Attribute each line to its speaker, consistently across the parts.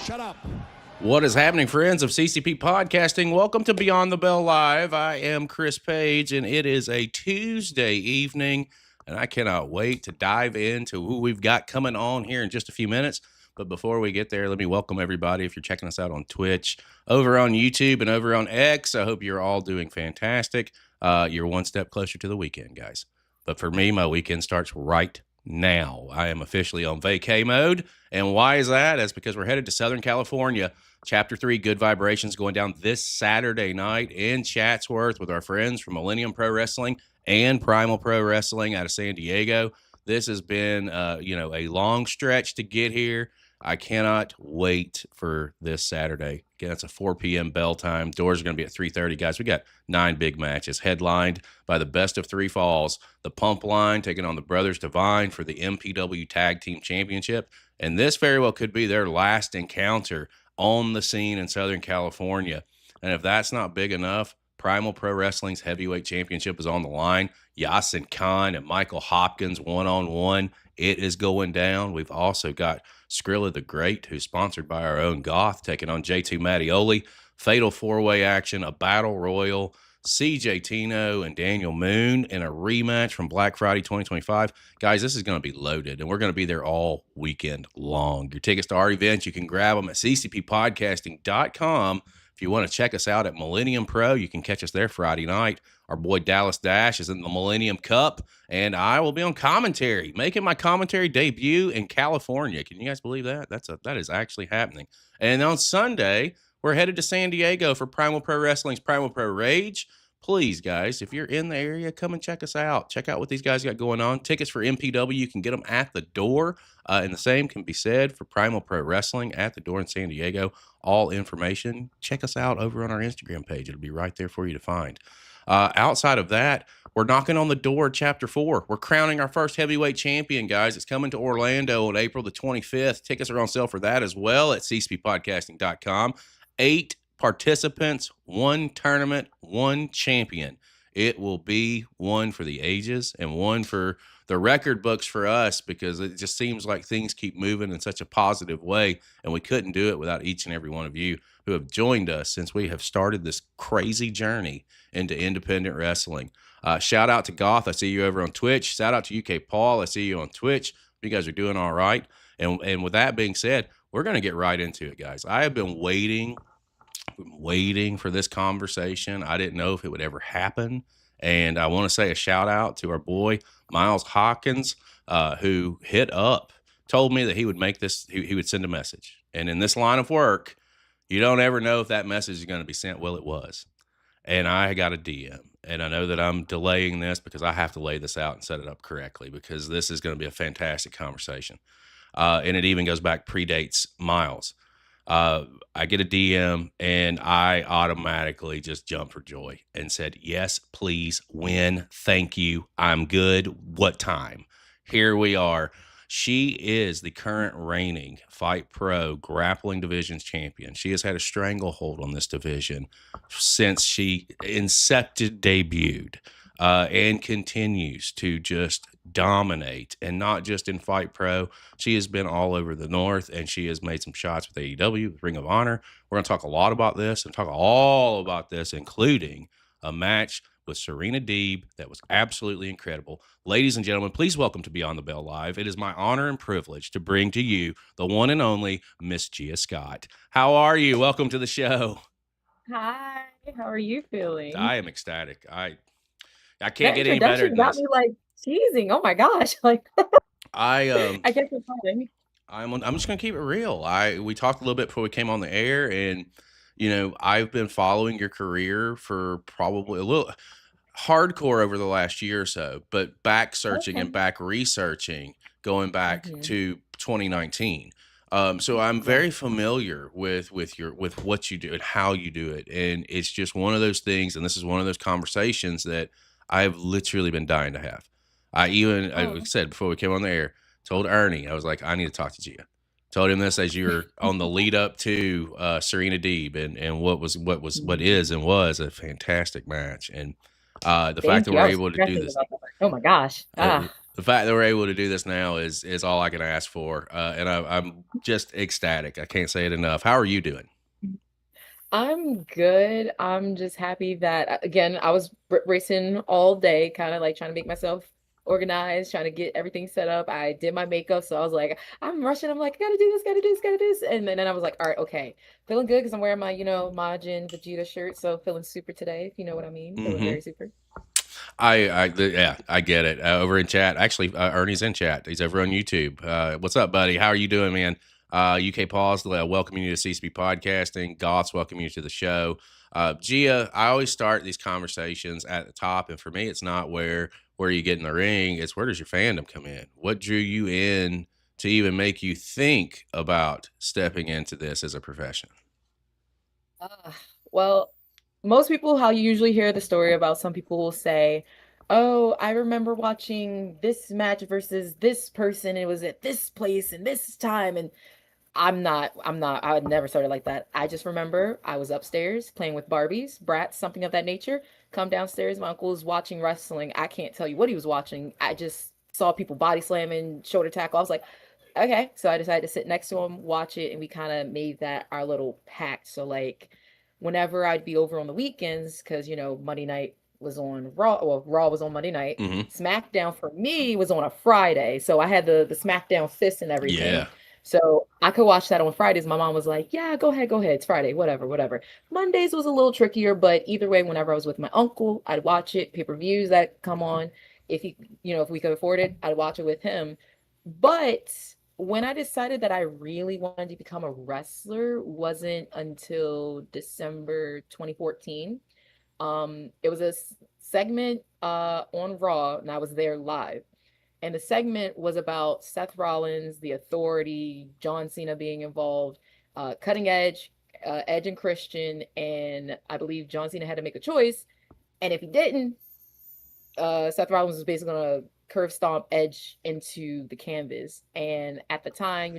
Speaker 1: Shut up.
Speaker 2: What is happening, friends of CCP Podcasting? Welcome to Beyond the Bell Live. I am Chris Page, and it is a Tuesday evening, and I cannot wait to dive into who we've got coming on here in just a few minutes. But before we get there, let me welcome everybody. If you're checking us out on Twitch, over on YouTube, and over on X, I hope you're all doing fantastic. You're one step closer to the weekend, guys. But for me, my weekend starts right now. I am officially on vacay mode. And why is that? That's because we're headed to Southern California. Chapter 3, Good Vibrations, going down this Saturday night in Chatsworth with our friends from Millennium Pro Wrestling and Primal Pro Wrestling out of San Diego. This has been, a long stretch to get here. I cannot wait for this Saturday. Again, it's a 4 p.m. bell time. Doors are going to be at 3:30, guys. We got 9 big matches headlined by the best of 3 falls. The Pump Line taking on the Brothers Divine for the MPW Tag Team Championship. And this very well could be their last encounter on the scene in Southern California. And if that's not big enough, Primal Pro Wrestling's Heavyweight Championship is on the line. Yasin Khan and Michael Hopkins one-on-one. It is going down. We've also got Skrilla the Great, who's sponsored by our own Goth, taking on J2 Mattioli. Fatal 4-way action, a battle royal. CJ Tino and Daniel Moon in a rematch from Black Friday 2025. Guys, this is going to be loaded, and we're going to be there all weekend long. Your tickets to our events, you can grab them at ccppodcasting.com. If you want to check us out at Millennium Pro, you can catch us there Friday night. Our boy Dallas Dash is in the Millennium Cup, and I will be on commentary, making my commentary debut in California. Can you guys believe that? That is actually happening. And on Sunday, we're headed to San Diego for Primal Pro Wrestling's Primal Pro Rage. Please, guys, if you're in the area, come and check us out. Check out what these guys got going on. Tickets for MPW, you can get them at the door. And the same can be said for Primal Pro Wrestling at the door in San Diego. All information, check us out over on our Instagram page. It'll be right there for you to find. Outside of that, we're knocking on the door of Chapter 4. We're crowning our first heavyweight champion, guys. It's coming to Orlando on April the 25th. Tickets are on sale for that as well at ccppodcasting.com. 8 participants, 1 tournament, 1 champion. It will be one for the ages and one for the record books for us, because it just seems like things keep moving in such a positive way, and we couldn't do it without each and every one of you who have joined us since we have started this crazy journey into independent wrestling. Shout out to Goth. I see you over on Twitch. Shout out to UK Paul. I see you on Twitch. You guys are doing all right. And with that being said, we're going to get right into it, guys. I have been waiting for this conversation. I didn't know if it would ever happen. And I want to say a shout out to our boy, Miles Hawkins, who told me that he would make this, he would send a message. And in this line of work, you don't ever know if that message is going to be sent. Well, it was. And I got a DM. And I know that I'm delaying this because I have to lay this out and set it up correctly, because this is going to be a fantastic conversation. And it even goes back, predates Miles. I get a DM and I automatically just jumped for joy and said, yes, please, when, thank you, I'm good. What time? Here we are. She is the current reigning Fightt Pro Grappling Divisions champion. She has had a stranglehold on this division since she debuted, and continues to just dominate. And not just in Fightt Pro. She has been all over the North, and she has made some shots with AEW, with Ring of Honor. We're going to talk a lot about this and talk all about this, including a match with Serena Deeb that was absolutely incredible. Ladies and gentlemen, please welcome to Beyond the Bell Live. It is my honor and privilege to bring to you the one and only Miss Gia Scott. How are you? Welcome to the show.
Speaker 3: Hi, how are you feeling?
Speaker 2: I am ecstatic. I can't get any better than
Speaker 3: got
Speaker 2: this.
Speaker 3: me like cheesing. Oh my gosh! Like
Speaker 2: I
Speaker 3: guess it's funny.
Speaker 2: I'm just gonna keep it real. We talked a little bit before we came on the air, and I've been following your career for probably a little hardcore over the last year or so, but back searching and back researching, going back to 2019. So I'm very familiar with what you do and how you do it, and it's just one of those things. And this is one of those conversations that I've literally been dying to have. I said before we came on the air, told Ernie, I was like, I need to talk to Gia. Told him this as you're on the lead up to Serena Deeb and what is and was a fantastic match. And the fact that we're able to do this.
Speaker 3: Oh my gosh.
Speaker 2: It the fact that we're able to do this now is all I can ask for, and I'm just ecstatic. I can't say it enough. How are you doing?
Speaker 3: I'm good. I'm just happy that again, I was racing all day, kind of like trying to make myself organized, trying to get everything set up. I did my makeup, so I was like, I'm rushing. I'm like, gotta do this, gotta do this, gotta do this. And then I was like, all right, okay. Feeling good because I'm wearing my, Majin Vegeta shirt. So feeling super today, if you know what I mean. Feeling
Speaker 2: Hmm.
Speaker 3: very super.
Speaker 2: Yeah, I get it. Over in chat, actually, Ernie's in chat. He's over on YouTube. What's up, buddy? How are you doing, man? UK Paws, welcoming you to CSP Podcasting. Goths, welcome you to the show. Gia, I always start these conversations at the top, and for me, it's not where you get in the ring. It's where does your fandom come in? What drew you in to even make you think about stepping into this as a profession?
Speaker 3: Uh, well, most people, how you usually hear the story about some people will say, oh, I remember watching this match versus this person. It was at this place and this time. And I would never started like that. I just remember I was upstairs playing with Barbies, Bratz, something of that nature. Come downstairs, my uncle was watching wrestling. I can't tell you what he was watching. I just saw people body slamming, shoulder tackle. I was like, okay. So I decided to sit next to him, watch it, and we kind of made that our little pact. So like whenever I'd be over on the weekends, because Monday night was on Raw, well, Raw was on Monday night.
Speaker 2: Hmm.
Speaker 3: SmackDown for me was on a Friday. So I had the SmackDown fist and everything.
Speaker 2: Yeah.
Speaker 3: So I could watch that on Fridays. My mom was like, yeah, go ahead, go ahead. It's Friday, whatever, whatever. Mondays was a little trickier, but either way, whenever I was with my uncle, I'd watch it, pay-per-views that come on. If he, if we could afford it, I'd watch it with him. But when I decided that I really wanted to become a wrestler wasn't until December 2014. It was a segment on Raw, and I was there live. And the segment was about Seth Rollins, the Authority, John Cena being involved, Cutting Edge, Edge and Christian, and I believe John Cena had to make a choice. And if he didn't, Seth Rollins was basically gonna curve stomp Edge into the canvas. And at the time,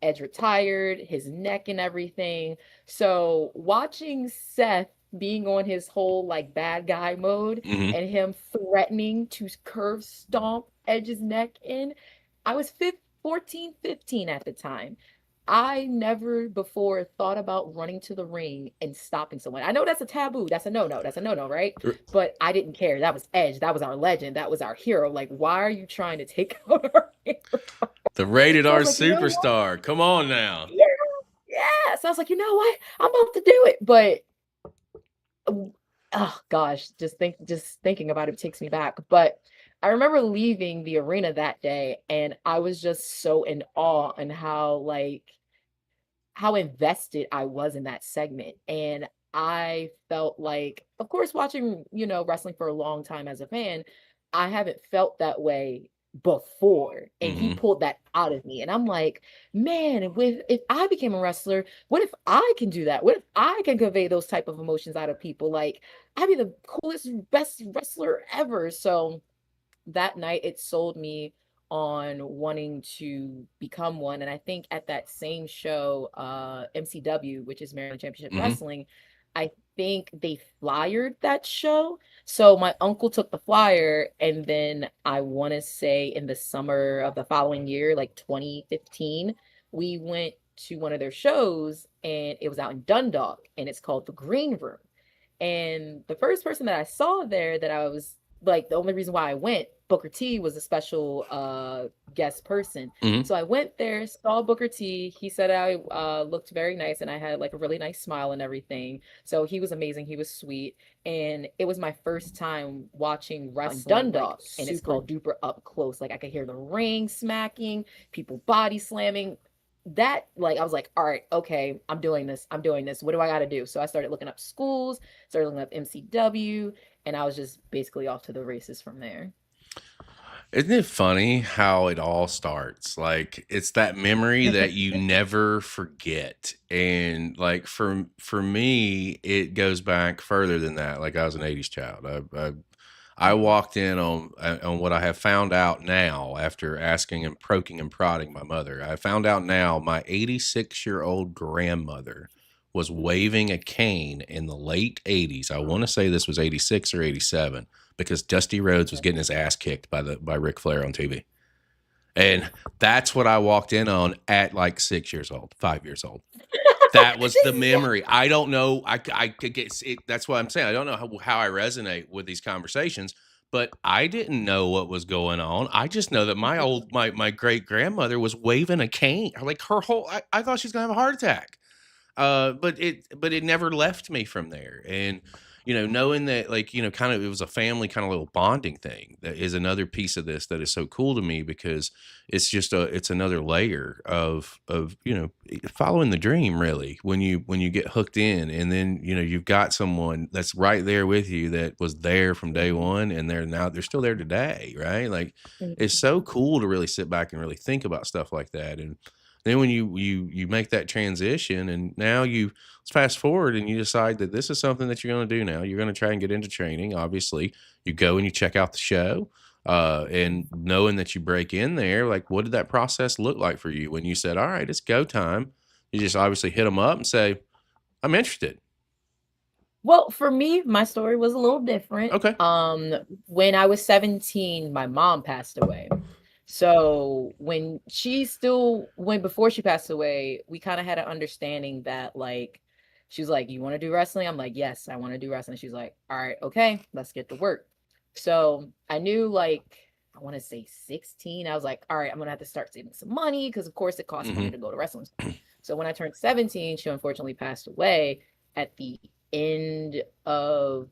Speaker 3: Edge retired, his neck and everything. So watching Seth being on his whole like bad guy mode
Speaker 2: Hmm.
Speaker 3: and him threatening to curve stomp Edge's neck in, I was 14, 15 at the time. I never before thought about running to the ring and stopping someone. I know that's a taboo. That's a no-no. That's a no-no, right? But I didn't care. That was Edge. That was our legend. That was our hero. Like, why are you trying to take out our hero?
Speaker 2: The rated
Speaker 3: So I
Speaker 2: R
Speaker 3: was like, you know what?
Speaker 2: superstar. Come on now.
Speaker 3: Yeah, yeah. So I was like, you know what? I'm about to do it. But oh gosh, just thinking about it takes me back. But I remember leaving the arena that day, and I was just so in awe and how invested I was in that segment. And I felt like, of course, watching, wrestling for a long time as a fan, I haven't felt that way before. And he
Speaker 2: Hmm.
Speaker 3: pulled that out of me. And I'm like, man, if I became a wrestler, what if I can do that? What if I can convey those type of emotions out of people? Like, I'd be the coolest, best wrestler ever. So that night it sold me on wanting to become one. And I think at that same show, MCW, which is Maryland Championship
Speaker 2: Hmm.
Speaker 3: Wrestling, I think they flyered that show. So my uncle took the flyer, and then I want to say in the summer of the following year, like 2015, we went to one of their shows, and it was out in Dundalk, and it's called the Green Room. And the first person that I saw there that I was like, the only reason why I went, Booker T was a special guest person.
Speaker 2: Hmm.
Speaker 3: So I went there, saw Booker T. He said I looked very nice and I had like a really nice smile and everything. So he was amazing. He was sweet. And it was my first time watching wrestling Dundalk, like, and it's called Duper Up Close. Like I could hear the ring smacking, people body slamming. That like I was like, all right, okay, I'm doing this. I'm doing this. What do I got to do? So I started looking up schools, started looking up MCW, and I was just basically off to the races from there.
Speaker 2: Isn't it funny how it all starts? Like it's that memory that you never forget. And like for me, it goes back further than that. Like I was an 80s child. I walked in on what I have found out now after asking and poking and prodding my mother. I found out now my 86-year-old grandmother was waving a cane in the late 80s. I want to say this was 86 or 87 because Dusty Rhodes was getting his ass kicked by Ric Flair on TV. And that's what I walked in on at like 6 years old, 5 years old. That was the memory. I don't know. I could get it. That's what I'm saying. I don't know how I resonate with these conversations, but I didn't know what was going on. I just know that my great grandmother was waving a cane. Like her whole, I thought she was gonna have a heart attack. But it never left me from there. And knowing that, like, kind of, it was a family kind of little bonding thing, that is another piece of this that is so cool to me, because it's another layer of following the dream, really, when you get hooked in, and then you've got someone that's right there with you that was there from day one, and they're still there today, right? Like, it's so cool to really sit back and really think about stuff like that. And then when you make that transition, and now let's fast forward, and you decide that this is something that you're going to do now. You're going to try and get into training. Obviously, you go and you check out the show, and knowing that you break in there, like, what did that process look like for you when you said, all right, it's go time? You just obviously hit them up and say, I'm interested.
Speaker 3: Well, for me, my story was a little different.
Speaker 2: Okay.
Speaker 3: When I was 17, my mom passed away. So before she passed away, we kind of had an understanding that, like, she was like, you want to do wrestling? I'm like, yes, I want to do wrestling. She's like, all right, okay, let's get to work. So I knew, like, I want to say 16, I was like, all right, I'm going to have to start saving some money, because of course it costs money to go to wrestling. So when I turned 17, she unfortunately passed away at the end of,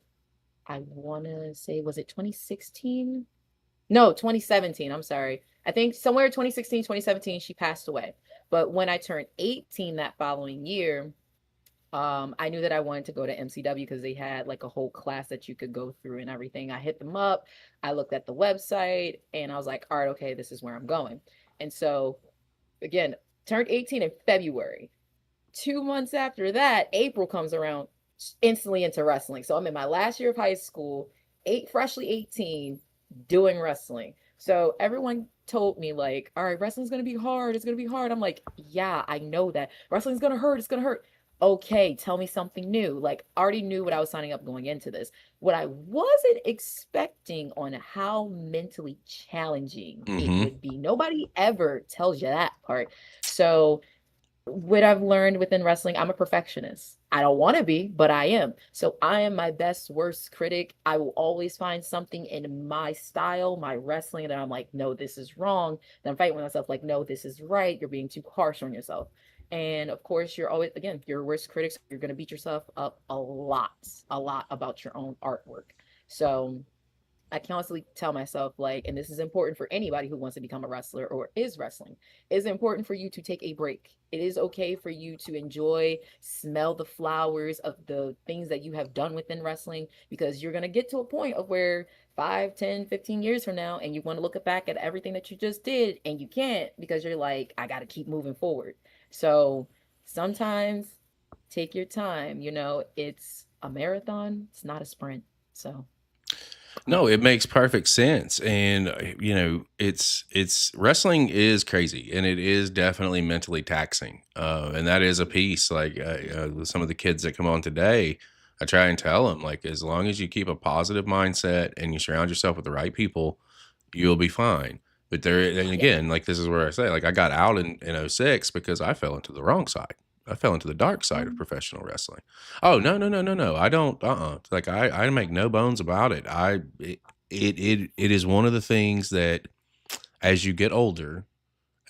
Speaker 3: I want to say, was it 2016? No, 2017. I'm sorry. I think somewhere 2016, 2017, she passed away. But when I turned 18 that following year, I knew that I wanted to go to MCW because they had like a whole class that you could go through and everything. I hit them up. I looked at the website and I was like, all right, okay, this is where I'm going. And so, again, turned 18 in February. 2 months after that, April comes around, instantly into wrestling. So I'm in my last year of high school, freshly 18, doing wrestling. So everyone told me, like, all right, wrestling's gonna be hard, it's gonna be hard. I'm like, yeah, I know that wrestling's gonna hurt, it's gonna hurt. Okay, tell me something new. Like, I already knew what I was signing up going into this. What I wasn't expecting on how mentally challenging it would be. Nobody ever tells you that part. So what I've learned within wrestling, I'm a perfectionist. I don't want to be, but I am. So I am my best, worst critic. I will always find something in my style, my wrestling, that I'm like, no, this is wrong. Then I'm fighting with myself, like, no, this is right. You're being too harsh on yourself. And of course, you're always, again, your worst critics. You're going to beat yourself up a lot about your own artwork. So I constantly tell myself, like, and this is important for anybody who wants to become a wrestler or is wrestling, it's important for you to take a break. It is okay for you to enjoy, smell the flowers of the things that you have done within wrestling, because you're going to get to a point of where 5, 10, 15 years from now, and you want to look back at everything that you just did, and you can't, because you're like, I got to keep moving forward. So sometimes take your time, it's a marathon, it's not a sprint. So
Speaker 2: no, it makes perfect sense. And it's wrestling is crazy, and it is definitely mentally taxing. And that is a piece, like, with some of the kids that come on today, I try and tell them, like, as long as you keep a positive mindset and you surround yourself with the right people, you'll be fine. But and again, like, this is where I say, like, I got out in 06 because I fell into the wrong side. I fell into the dark side of professional wrestling. Oh, no. I don't, like, I make no bones about it. It is one of the things that, as you get older,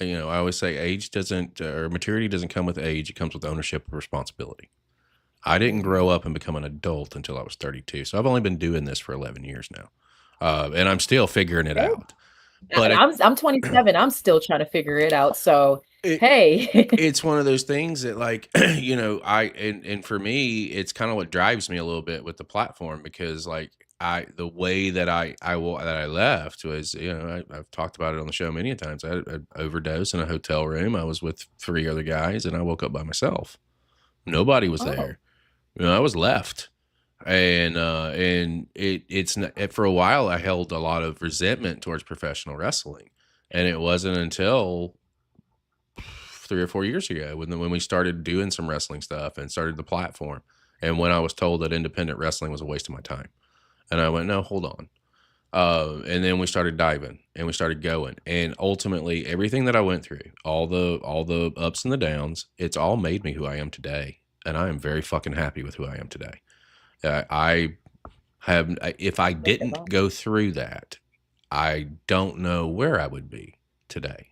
Speaker 2: I always say age doesn't, or maturity doesn't come with age. It comes with ownership of responsibility. I didn't grow up and become an adult until I was 32. So I've only been doing this for 11 years now. And I'm still figuring it out.
Speaker 3: But I'm 27. I'm still trying to figure it out. So hey,
Speaker 2: it's one of those things that, like, and for me, it's kind of what drives me a little bit with the platform, because, like, the way that I left was, I've talked about it on the show many times. I had an overdose in a hotel room. I was with 3 other guys, and I woke up by myself. Nobody was there. I was left. And it's not, for a while I held a lot of resentment towards professional wrestling, and it wasn't until 3 or 4 years ago when we started doing some wrestling stuff and started the platform. And when I was told that independent wrestling was a waste of my time. And I went, no, hold on. And then we started diving and we started going. And ultimately everything that I went through, all the ups and the downs, it's all made me who I am today. And I am very fucking happy with who I am today. I have, if I didn't go through that, I don't know where I would be today.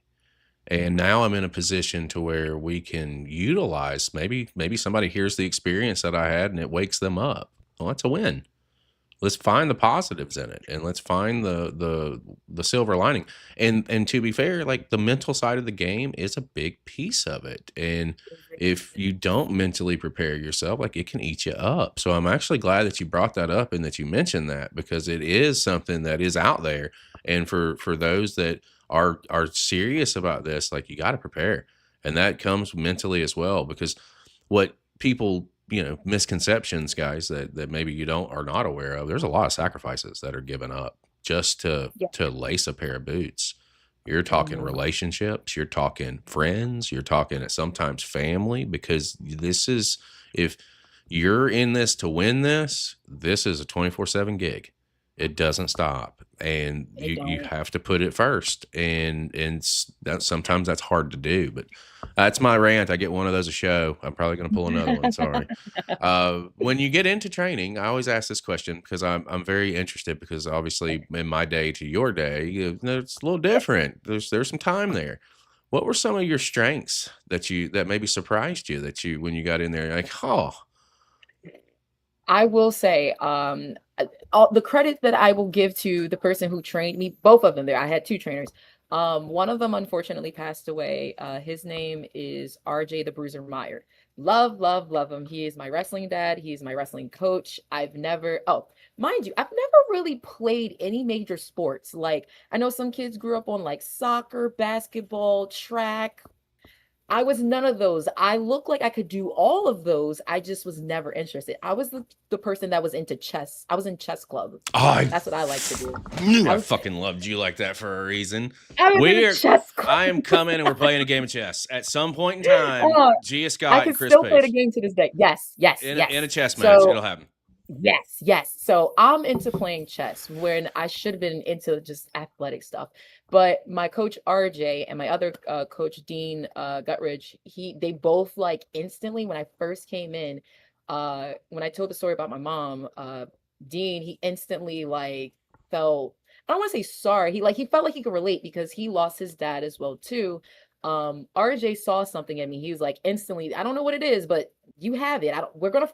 Speaker 2: And now I'm in a position to where we can utilize, maybe somebody hears the experience that I had and it wakes them up. Well, that's a win. Let's find the positives in it, and let's find the silver lining. And to be fair, like, the mental side of the game is a big piece of it. And if you don't mentally prepare yourself, like, it can eat you up. So I'm actually glad that you brought that up and that you mentioned that, because it is something that is out there. And for those that are serious about this, like, you got to prepare, and that comes mentally as well. Because what people, misconceptions, guys, that maybe you are not aware of, there's a lot of sacrifices that are given up just to lace a pair of boots. You're talking relationships, you're talking friends, you're talking sometimes family, because if you're in this to win this is a 24/7 gig. It doesn't stop, and you have to put it first, and sometimes that's hard to do. But that's my rant. I get one of those a show. I'm probably going to pull another one. Sorry. When you get into training, I always ask this question because I'm very interested, because obviously in my day to your day, it's a little different. There's some time there. What were some of your strengths that maybe surprised you, when you got in there, you're like, oh.
Speaker 3: I will say, all the credit that I will give to the person who trained me, both of them there. I had two trainers. One of them unfortunately passed away. His name is RJ the Bruiser Meyer. Love, love, love him. He is my wrestling dad. He's my wrestling coach. Mind you, I've never really played any major sports. Like, I know some kids grew up on like soccer, basketball, track. I was none of those. I look like I could do all of those. I just was never interested. I was the person that was into chess. I was in chess club. That's what I like to do.
Speaker 2: I fucking loved you like that for a reason.
Speaker 3: Chess club.
Speaker 2: I am coming and we're playing a game of chess at some point in time. Gia Scott and Chris
Speaker 3: still
Speaker 2: Pace.
Speaker 3: Play the game to this day. Yes.
Speaker 2: In a chess match, it'll happen.
Speaker 3: Yes. So I'm into playing chess when I should have been into just athletic stuff. But my coach RJ and my other coach Dean Guttridge, they both, like, instantly when I first came in, when I told the story about my mom, Dean, he instantly, like, felt, I don't want to say sorry. He felt like he could relate because he lost his dad as well too. RJ saw something in me. He was like, instantly, I don't know what it is, but you have it. We're gonna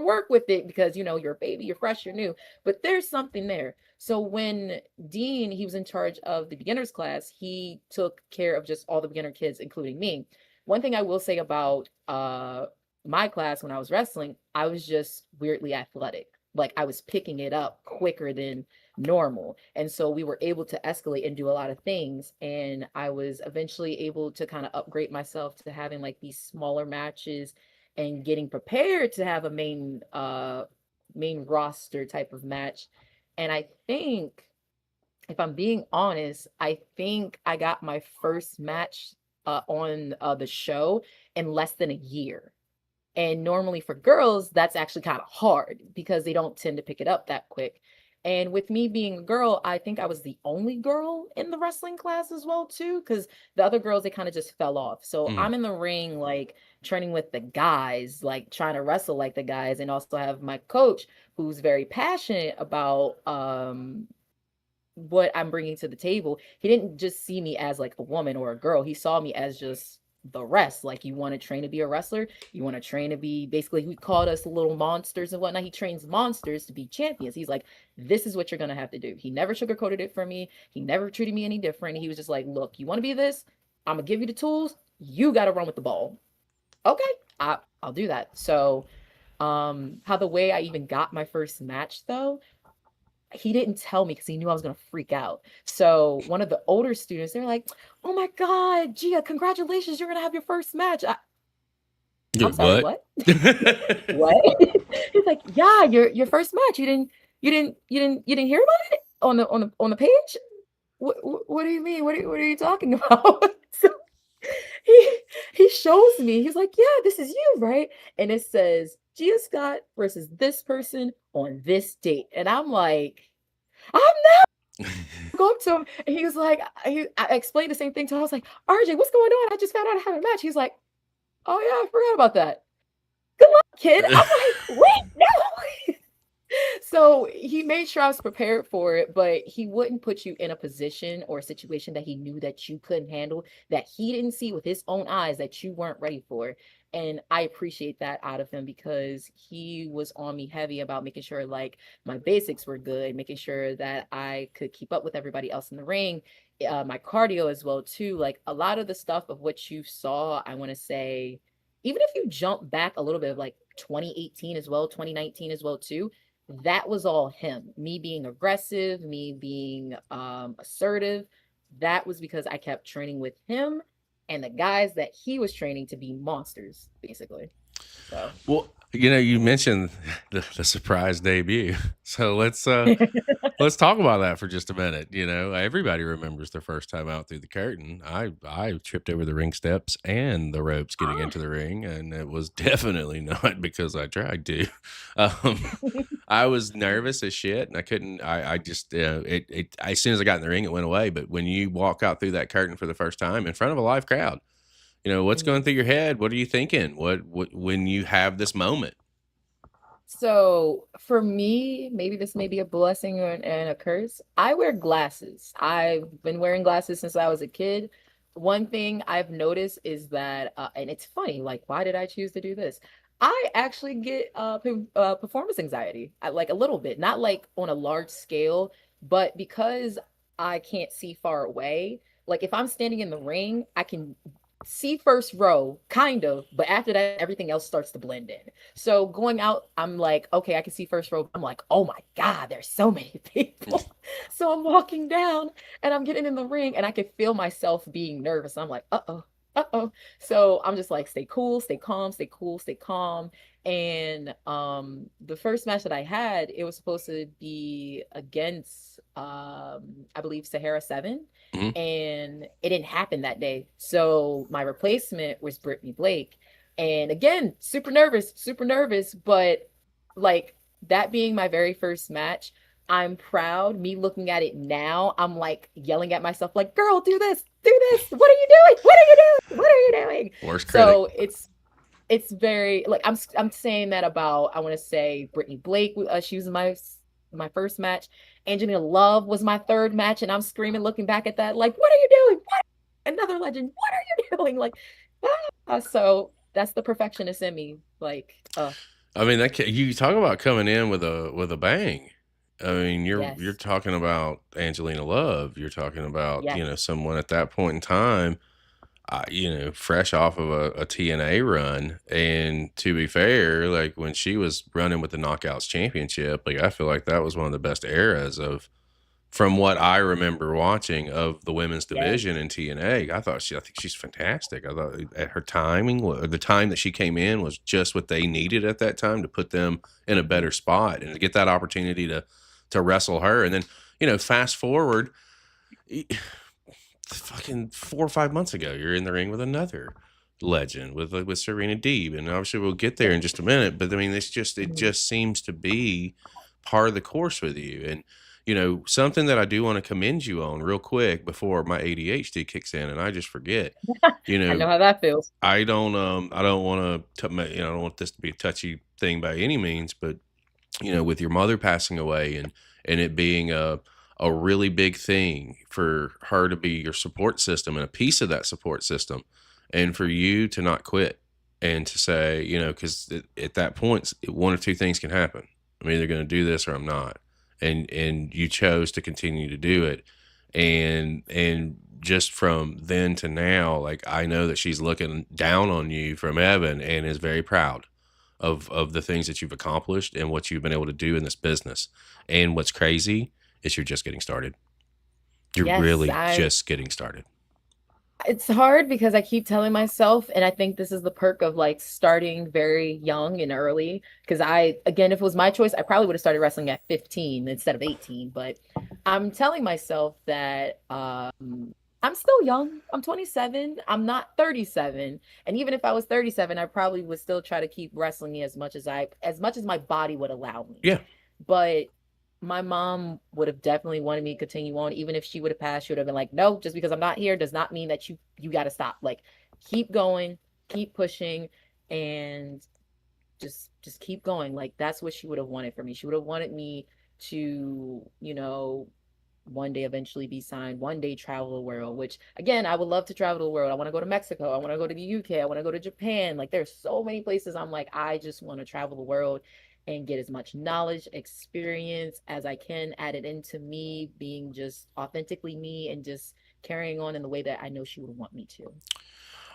Speaker 3: work with it because you're a baby, you're fresh, you're new, but there's something there. So when Dean, he was in charge of the beginners class, he took care of just all the beginner kids, including me. One thing I will say about my class when I was wrestling, I was just weirdly athletic. Like, I was picking it up quicker than normal. And so we were able to escalate and do a lot of things. And I was eventually able to kind of upgrade myself to having like these smaller matches and getting prepared to have a main roster type of match. And I think, if I'm being honest, I think I got my first match on the show in less than a year. And normally for girls, that's actually kind of hard because they don't tend to pick it up that quick. And with me being a girl, I think I was the only girl in the wrestling class as well too, because the other girls, they kind of just fell off. So I'm in the ring, like, training with the guys, like trying to wrestle like the guys, and also have my coach who's very passionate about what I'm bringing to the table. He didn't just see me as like a woman or a girl. He saw me as just the rest. Like, you want to train to be a wrestler, you want to train to be, basically, he called us little monsters and whatnot. He trains monsters to be champions. He's like, this is what you're gonna have to do. He never sugarcoated it for me. He never treated me any different. He was just like, look, you want to be this, I'm gonna give you the tools, you got to run with the ball. Okay, I'll do that. So how the way I even got my first match though, he didn't tell me because he knew I was going to freak out. So one of the older students, they're like, oh my God, Gia, congratulations, you're going to have your first match. I'm sorry, what? What? He's like, yeah, your first match. You didn't hear about it on the page? What do you mean? What are you talking about? So he shows me. He's like, "Yeah, this is you, right?" And it says Gia Scott versus this person on this date, and I'm like, I'm go up to him, and he was like, I explained the same thing to him. I was like, "RJ, what's going on? I just found out I have a match." He's like, "Oh yeah, I forgot about that. Good luck, kid." I'm like, "Wait, no." So he made sure I was prepared for it, but he wouldn't put you in a position or a situation that he knew that you couldn't handle, that he didn't see with his own eyes that you weren't ready for. And I appreciate that out of him because he was on me heavy about making sure like my basics were good, making sure that I could keep up with everybody else in the ring, my cardio as well too. Like a lot of the stuff of what you saw, I want to say, even if you jump back a little bit of like 2018 as well, 2019 as well too, that was all him. Me being aggressive, me being assertive. That was because I kept training with him and the guys that he was training to be monsters, basically. So
Speaker 2: Well, you mentioned the surprise debut. So let's talk about that for just a minute. Everybody remembers their first time out through the curtain. I tripped over the ring steps and the ropes getting into the ring, and it was definitely not because I tried to. Um, I was nervous as shit, and I couldn't. I just it as soon as I got in the ring, it went away. But when you walk out through that curtain for the first time in front of a live crowd, what's going
Speaker 3: Mhm.
Speaker 2: through your head? What are you thinking? What when you have this moment?
Speaker 3: So for me, maybe this may be a blessing and a curse. I wear glasses. I've been wearing glasses since I was a kid. One thing I've noticed is that, and it's funny, like, why did I choose to do this? I actually get performance anxiety, like a little bit, not like on a large scale, but because I can't see far away. Like if I'm standing in the ring, I can see first row, kind of, but after that, everything else starts to blend in. So going out, I'm like, okay, I can see first row. I'm like, oh my God, there's so many people. So I'm walking down and I'm getting in the ring and I can feel myself being nervous. I'm like, uh-oh, uh-oh. So I'm just like, stay cool, stay calm, stay cool, stay calm. And the first match that I had, it was supposed to be against I believe Sahara 7,
Speaker 2: Mhm.
Speaker 3: and it didn't happen that day. So my replacement was Brittany Blake. And again, super nervous, but like that being my very first match, I'm proud. Me looking at it now, I'm like yelling at myself, like, girl, do this, do this. What are you doing? What are you doing? What are you doing?
Speaker 2: Worst critic.
Speaker 3: So it's very like I'm saying that about I want to say Brittany Blake. She was my first match. Angelina Love was my third match, and I'm screaming, looking back at that, like, what are you doing? What? Another legend. What are you doing? Like, so that's the perfectionist in me. Like,
Speaker 2: I mean, you talk about coming in with a bang. I mean, you're
Speaker 3: yes,
Speaker 2: talking about Angelina Love. You're talking about
Speaker 3: yes,
Speaker 2: someone at that point in time, fresh off of a TNA run. And to be fair, like when she was running with the Knockouts Championship, like I feel like that was one of the best eras of from what I remember watching of the women's
Speaker 3: yes,
Speaker 2: division in TNA. I think she's fantastic. I thought at her timing, the time that she came in was just what they needed at that time to put them in a better spot and to get that opportunity to wrestle her. And then, fast forward, fucking 4 or 5 months ago, you're in the ring with another legend with Serena Deeb, and obviously we'll get there
Speaker 3: yes.
Speaker 2: in just a minute. But I mean, it
Speaker 3: Mhm.
Speaker 2: just seems to be part of the course with you, and something that I do want to commend you on real quick before my ADHD kicks in, and I just forget. You
Speaker 3: I know
Speaker 2: know,
Speaker 3: how that feels.
Speaker 2: I don't want to, I don't want this to be a touchy thing by any means, but with your mother passing away and it being a really big thing for her to be your support system and a piece of that support system, and for you to not quit and to say, because at that point, one or two things can happen. I'm either going to do this or I'm not, and you chose to continue to do it, and just from then to now, like I know that she's looking down on you from Evan and is very proud of the things that you've accomplished and what you've been able to do in this business. And what's crazy is you're just getting started. You're
Speaker 3: Yes,
Speaker 2: really
Speaker 3: I
Speaker 2: just getting started.
Speaker 3: it's hard because I keep telling myself, and I think this is the perk of like starting very young and early. Because again, if it was my choice, I probably would have started wrestling at 15 instead of 18. But I'm telling myself that I'm still young. I'm 27. I'm not 37. And even if I was 37, I probably would still try to keep wrestling as much as my body would allow me.
Speaker 2: Yeah.
Speaker 3: But my mom would have definitely wanted me to continue on. Even if she would have passed, she would have been like, no, just because I'm not here does not mean that you got to stop. Like, keep going, keep pushing, and just keep going. Like, that's what she would have wanted for me. She would have wanted me to, one day eventually be signed, one day travel the world, which again, I would love to travel the world. I want to go to Mexico. I want to go to the UK. I want to go to Japan. Like, there's so many places I'm like, I just want to travel the world and get as much knowledge, experience as I can, add it into me being just authentically me and just carrying on in the way that I know she would want me to.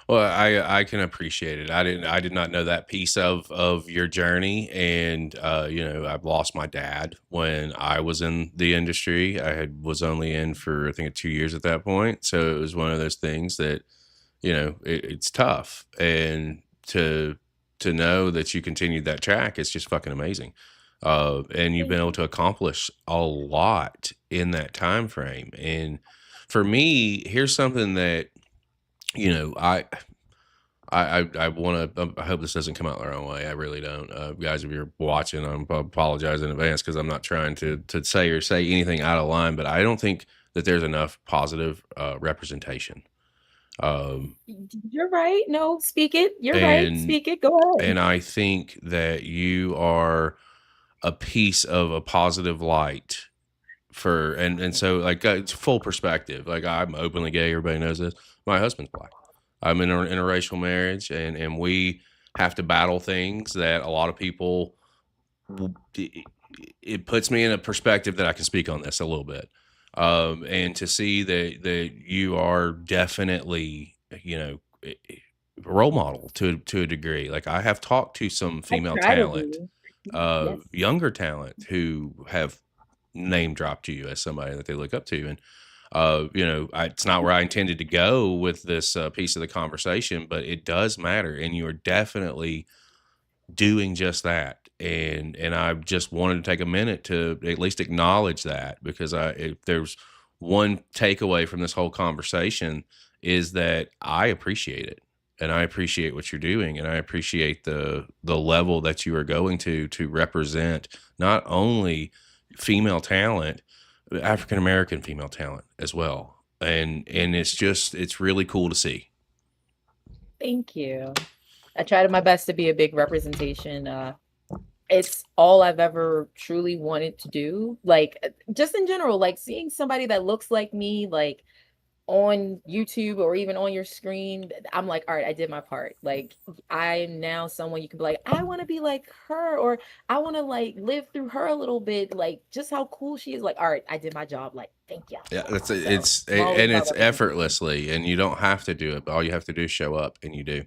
Speaker 2: Well, I can appreciate it. I did not know that piece of your journey, and I've lost my dad when I was in the industry. Was only in for I think 2 years at that point, so it was one of those things that it's tough, and to know that you continued that track, it's just fucking amazing. And you've been
Speaker 3: Thank
Speaker 2: able
Speaker 3: you.
Speaker 2: to accomplish a lot in that time frame. And for me, here's something that you know, I want to. I hope this doesn't come out the wrong way. I really don't, guys. If you're watching, I apologize in advance because I'm not trying to say anything out of line. But I don't think that there's enough positive representation. Um,
Speaker 3: You're right. No, speak it. You're right.
Speaker 2: and
Speaker 3: Speak it. Go ahead.
Speaker 2: and I think that you are a piece of a positive light for and so like it's full perspective. Like I'm openly gay. Everybody knows this. My husband's black. I'm in an interracial marriage, and we have to battle things that a lot of people. It puts me in a perspective that I can speak on this a little bit, and to see that you are definitely a role model to a degree. Like I have talked to some
Speaker 3: I
Speaker 2: female
Speaker 3: try to
Speaker 2: talent,
Speaker 3: be. Yes.
Speaker 2: younger talent who have name dropped you as somebody that they look up to, and it's not where I intended to go with this piece of the conversation, but it does matter, and you are definitely doing just that. And I just wanted to take a minute to at least acknowledge that, because if there's one takeaway from this whole conversation is that I appreciate it, and I appreciate what you're doing, and I appreciate the level that you are going to represent not only female talent, but African American female talent as well. And it's really cool to see.
Speaker 3: Thank you. I tried my best to be a big representation. It's all I've ever truly wanted to do. Like, just in general, like seeing somebody that looks like me, like on YouTube or even on your screen, I'm like, all right, I did my part. Like, I'm now someone you can be like, I want to be like her, or I want to like live through her a little bit, like just how cool she is. Like, all right, I did my job. Like, thank you.
Speaker 2: Yeah,
Speaker 3: So I'm always
Speaker 2: and
Speaker 3: about
Speaker 2: it's
Speaker 3: representation.
Speaker 2: effortlessly, and you don't have to do it. But all you have to do is show up, and you do.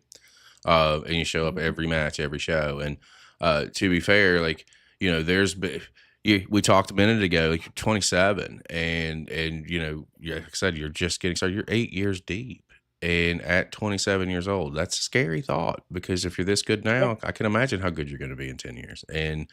Speaker 2: And you show up
Speaker 3: Mhm.
Speaker 2: every match, every show. And to be fair, like we talked a minute ago, like you're 27, and like I said, you're just getting started. You're 8 years deep, and at 27 years old, that's a scary thought, because if you're this good
Speaker 3: Yeah.
Speaker 2: now, I can imagine how good you're going to be in 10 years. And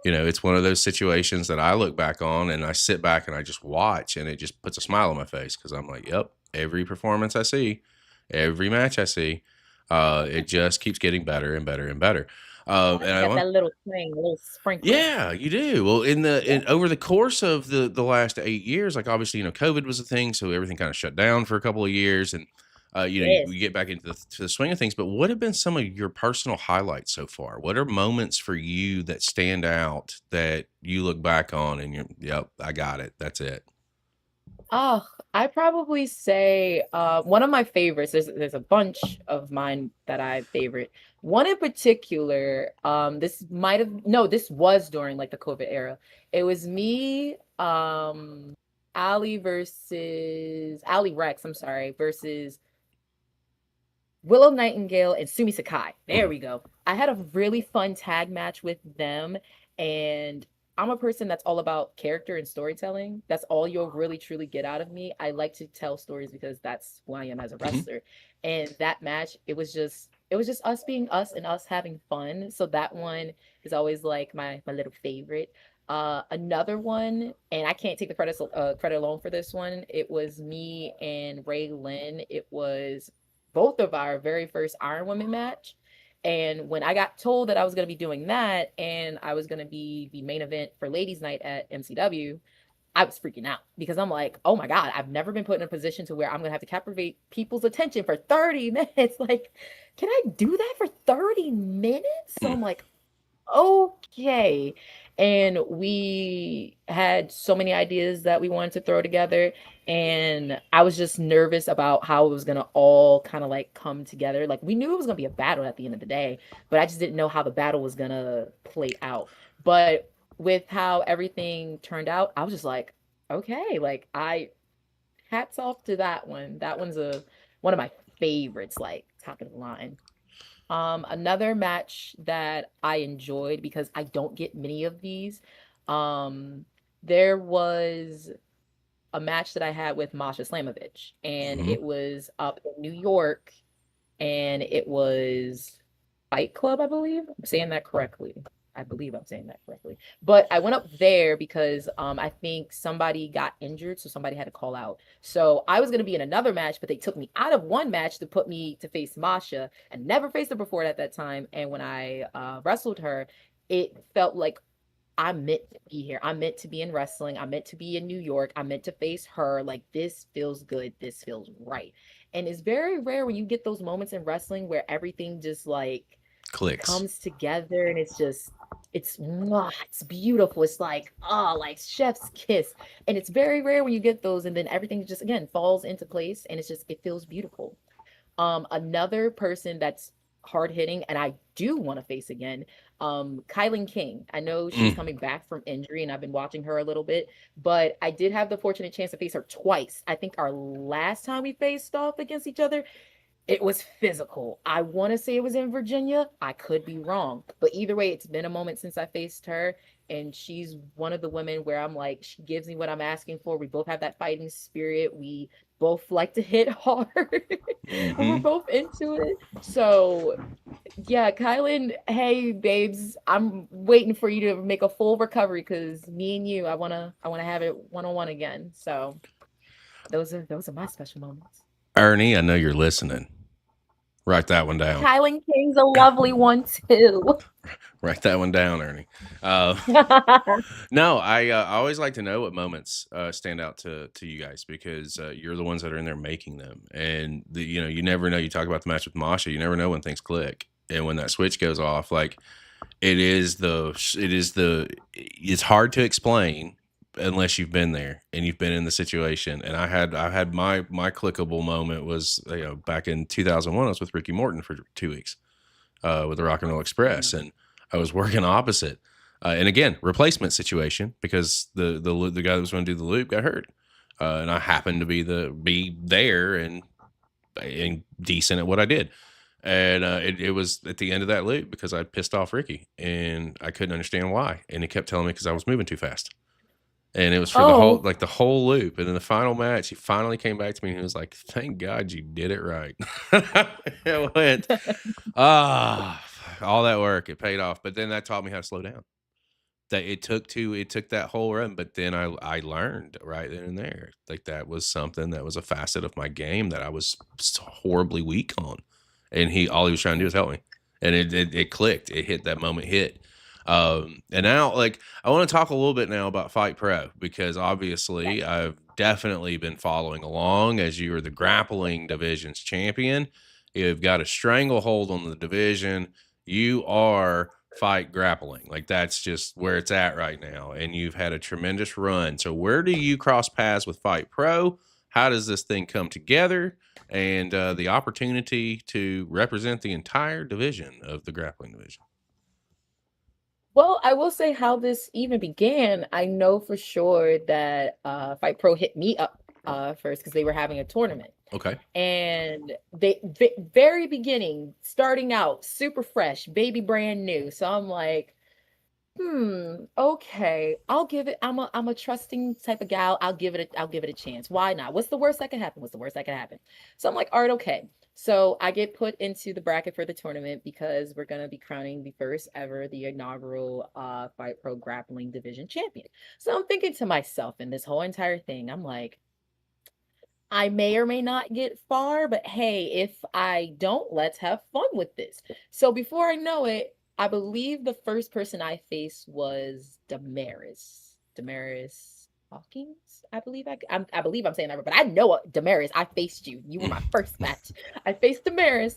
Speaker 2: it's one of those situations that I look back on, and I sit back and I just watch, and it just puts a smile on my face, because I'm like, yep, every performance I see, every match I see, it just keeps getting better and better and better. And
Speaker 3: You
Speaker 2: I
Speaker 3: got
Speaker 2: want,
Speaker 3: that little swing, a little sprinkle.
Speaker 2: yeah, you do. Well,
Speaker 3: Yeah.
Speaker 2: over the course of the last 8 years, like obviously, COVID was a thing, so everything kind of shut down for a couple of years, and
Speaker 3: Yes.
Speaker 2: we get back into the swing of things. But what have been some of your personal highlights so far? What are moments for you that stand out that you look back on and you're, yep, I got it. That's it.
Speaker 3: Oh, I probably say one of my favorites. There's a bunch of mine that I favorite. One in particular, this might have no, this was during like the COVID era. It was me, Ali Rex, I'm sorry, versus Willow Nightingale and Sumi Sakai. There
Speaker 2: Mhm.
Speaker 3: we go. I had a really fun tag match with them, and I'm a person that's all about character and storytelling. That's all you'll really truly get out of me. I like to tell stories because that's who I am as a
Speaker 2: Mhm.
Speaker 3: wrestler. And that match, it was just us being us and us having fun. So that one is always like my little favorite. Another one, and I can't take the credit alone for this one. It was me and Ray Lynn. It was both of our very first Iron Woman match. And when I got told that I was going to be doing that and I was going to be the main event for Ladies Night at MCW, I was freaking out because I'm like, oh my God, I've never been put in a position to where I'm going to have to captivate people's attention for 30 minutes. Like, can I do that for 30 minutes? So I'm like, okay. And we had so many ideas that we wanted to throw together. And I was just nervous about how it was going to all kind of like come together. Like, we knew it was going to be a battle at the end of the day, but I just didn't know how the battle was going to play out. But with how everything turned out, I was just like, okay, like, I hats off to that one. That one's one of my favorites, like top of the line. Another match that I enjoyed because I don't get many of these. Um, there was a match that I had with Masha Slamovich, and
Speaker 2: Mm-hmm.
Speaker 3: it was up in New York, and it was Fight Club, I believe. I'm saying that correctly. I believe I'm saying that correctly. But I went up there because I think somebody got injured, so somebody had to call out. So I was going to be in another match, but they took me out of one match to put me to face Masha. I never faced her before at that time, and when I wrestled her, it felt like I'm meant to be here. I'm meant to be in wrestling. I'm meant to be in New York. I'm meant to face her. Like, this feels good. This feels right. And it's very rare when you get those moments in wrestling where everything just like
Speaker 2: Clicks.
Speaker 3: comes together and it's just it's mwah, it's beautiful. It's like like chef's kiss. And it's very rare when you get those and then everything just again falls into place and it's just it feels beautiful. Another person that's hard hitting and I do want to face again, Kylan King. I know she's
Speaker 2: Mm.
Speaker 3: coming back from injury and I've been watching her a little bit, but I did have the fortunate chance to face her twice. I think our last time we faced off against each other, it was physical. I want to say it was in Virginia. I could be wrong. But either way, it's been a moment since I faced her. And she's one of the women where I'm like, she gives me what I'm asking for. We both have that fighting spirit. We both like to hit hard. And we're
Speaker 2: Mm-hmm.
Speaker 3: both into it. So yeah, Kylan, hey babes, I'm waiting for you to make a full recovery because me and you, I wanna have it one-on-one again. So those are my special moments.
Speaker 2: Ernie, I know you're listening. Write that one down.
Speaker 3: Kylan King's a lovely one too.
Speaker 2: Write that one down, Ernie. Uh, no, I always like to know what moments stand out to you guys because you're the ones that are in there making them, and you never know. You talk about the match with Masha, you never know when things click and when that switch goes off. Like it's hard to explain unless you've been there and you've been in the situation. And I had my clickable moment was back in 2001. I was with Ricky Morton for 2 weeks with the Rock and Roll Express, and I was working opposite. And again, replacement situation because the guy that was going to do the loop got hurt, and I happened to be there and decent at what I did. And it was at the end of that loop because I pissed off Ricky and I couldn't understand why. And he kept telling me because I was moving too fast. And it was for
Speaker 3: Oh,
Speaker 2: the whole loop. And then the final match, he finally came back to me and he was like, "Thank God you did it right." It went, ah, all that work, it paid off. But then that taught me how to slow down. That it took that whole run, but then I learned right then and there. Like that was something that was a facet of my game that I was so horribly weak on. And all he was trying to do was help me. And it clicked. It hit that moment hit. And now like I want to talk a little bit now about Fight Pro because obviously I've definitely been following along as you are the grappling division's champion. You've got a stranglehold on the division. You are Fight Grappling. Like that's just where it's at right now. And you've had a tremendous run. So where do you cross paths with Fight Pro? How does this thing come together? And the opportunity to represent the entire division of the grappling division.
Speaker 3: well, I will say how this even began. I know for sure that Fight Pro hit me up first because they were having a tournament.
Speaker 2: Okay.
Speaker 3: And very beginning, starting out super fresh, baby brand new. So I'm like, okay, I'll give it. I'm a trusting type of gal. I'll give it a chance. Why not? What's the worst that can happen? What's the worst that can happen? So I'm like, all right, okay. So I get put into the bracket for the tournament because we're gonna be crowning the first ever, the inaugural Fight Pro Grappling Division champion. So I'm thinking to myself in this whole entire thing, I'm like, I may or may not get far, but hey, if I don't, let's have fun with this. So before I know it, I believe the first person I faced was Damaris. Damaris Hawkins, I believe I believe I'm saying that right, but I know Damaris. I faced you. You were my first match. I faced Damaris,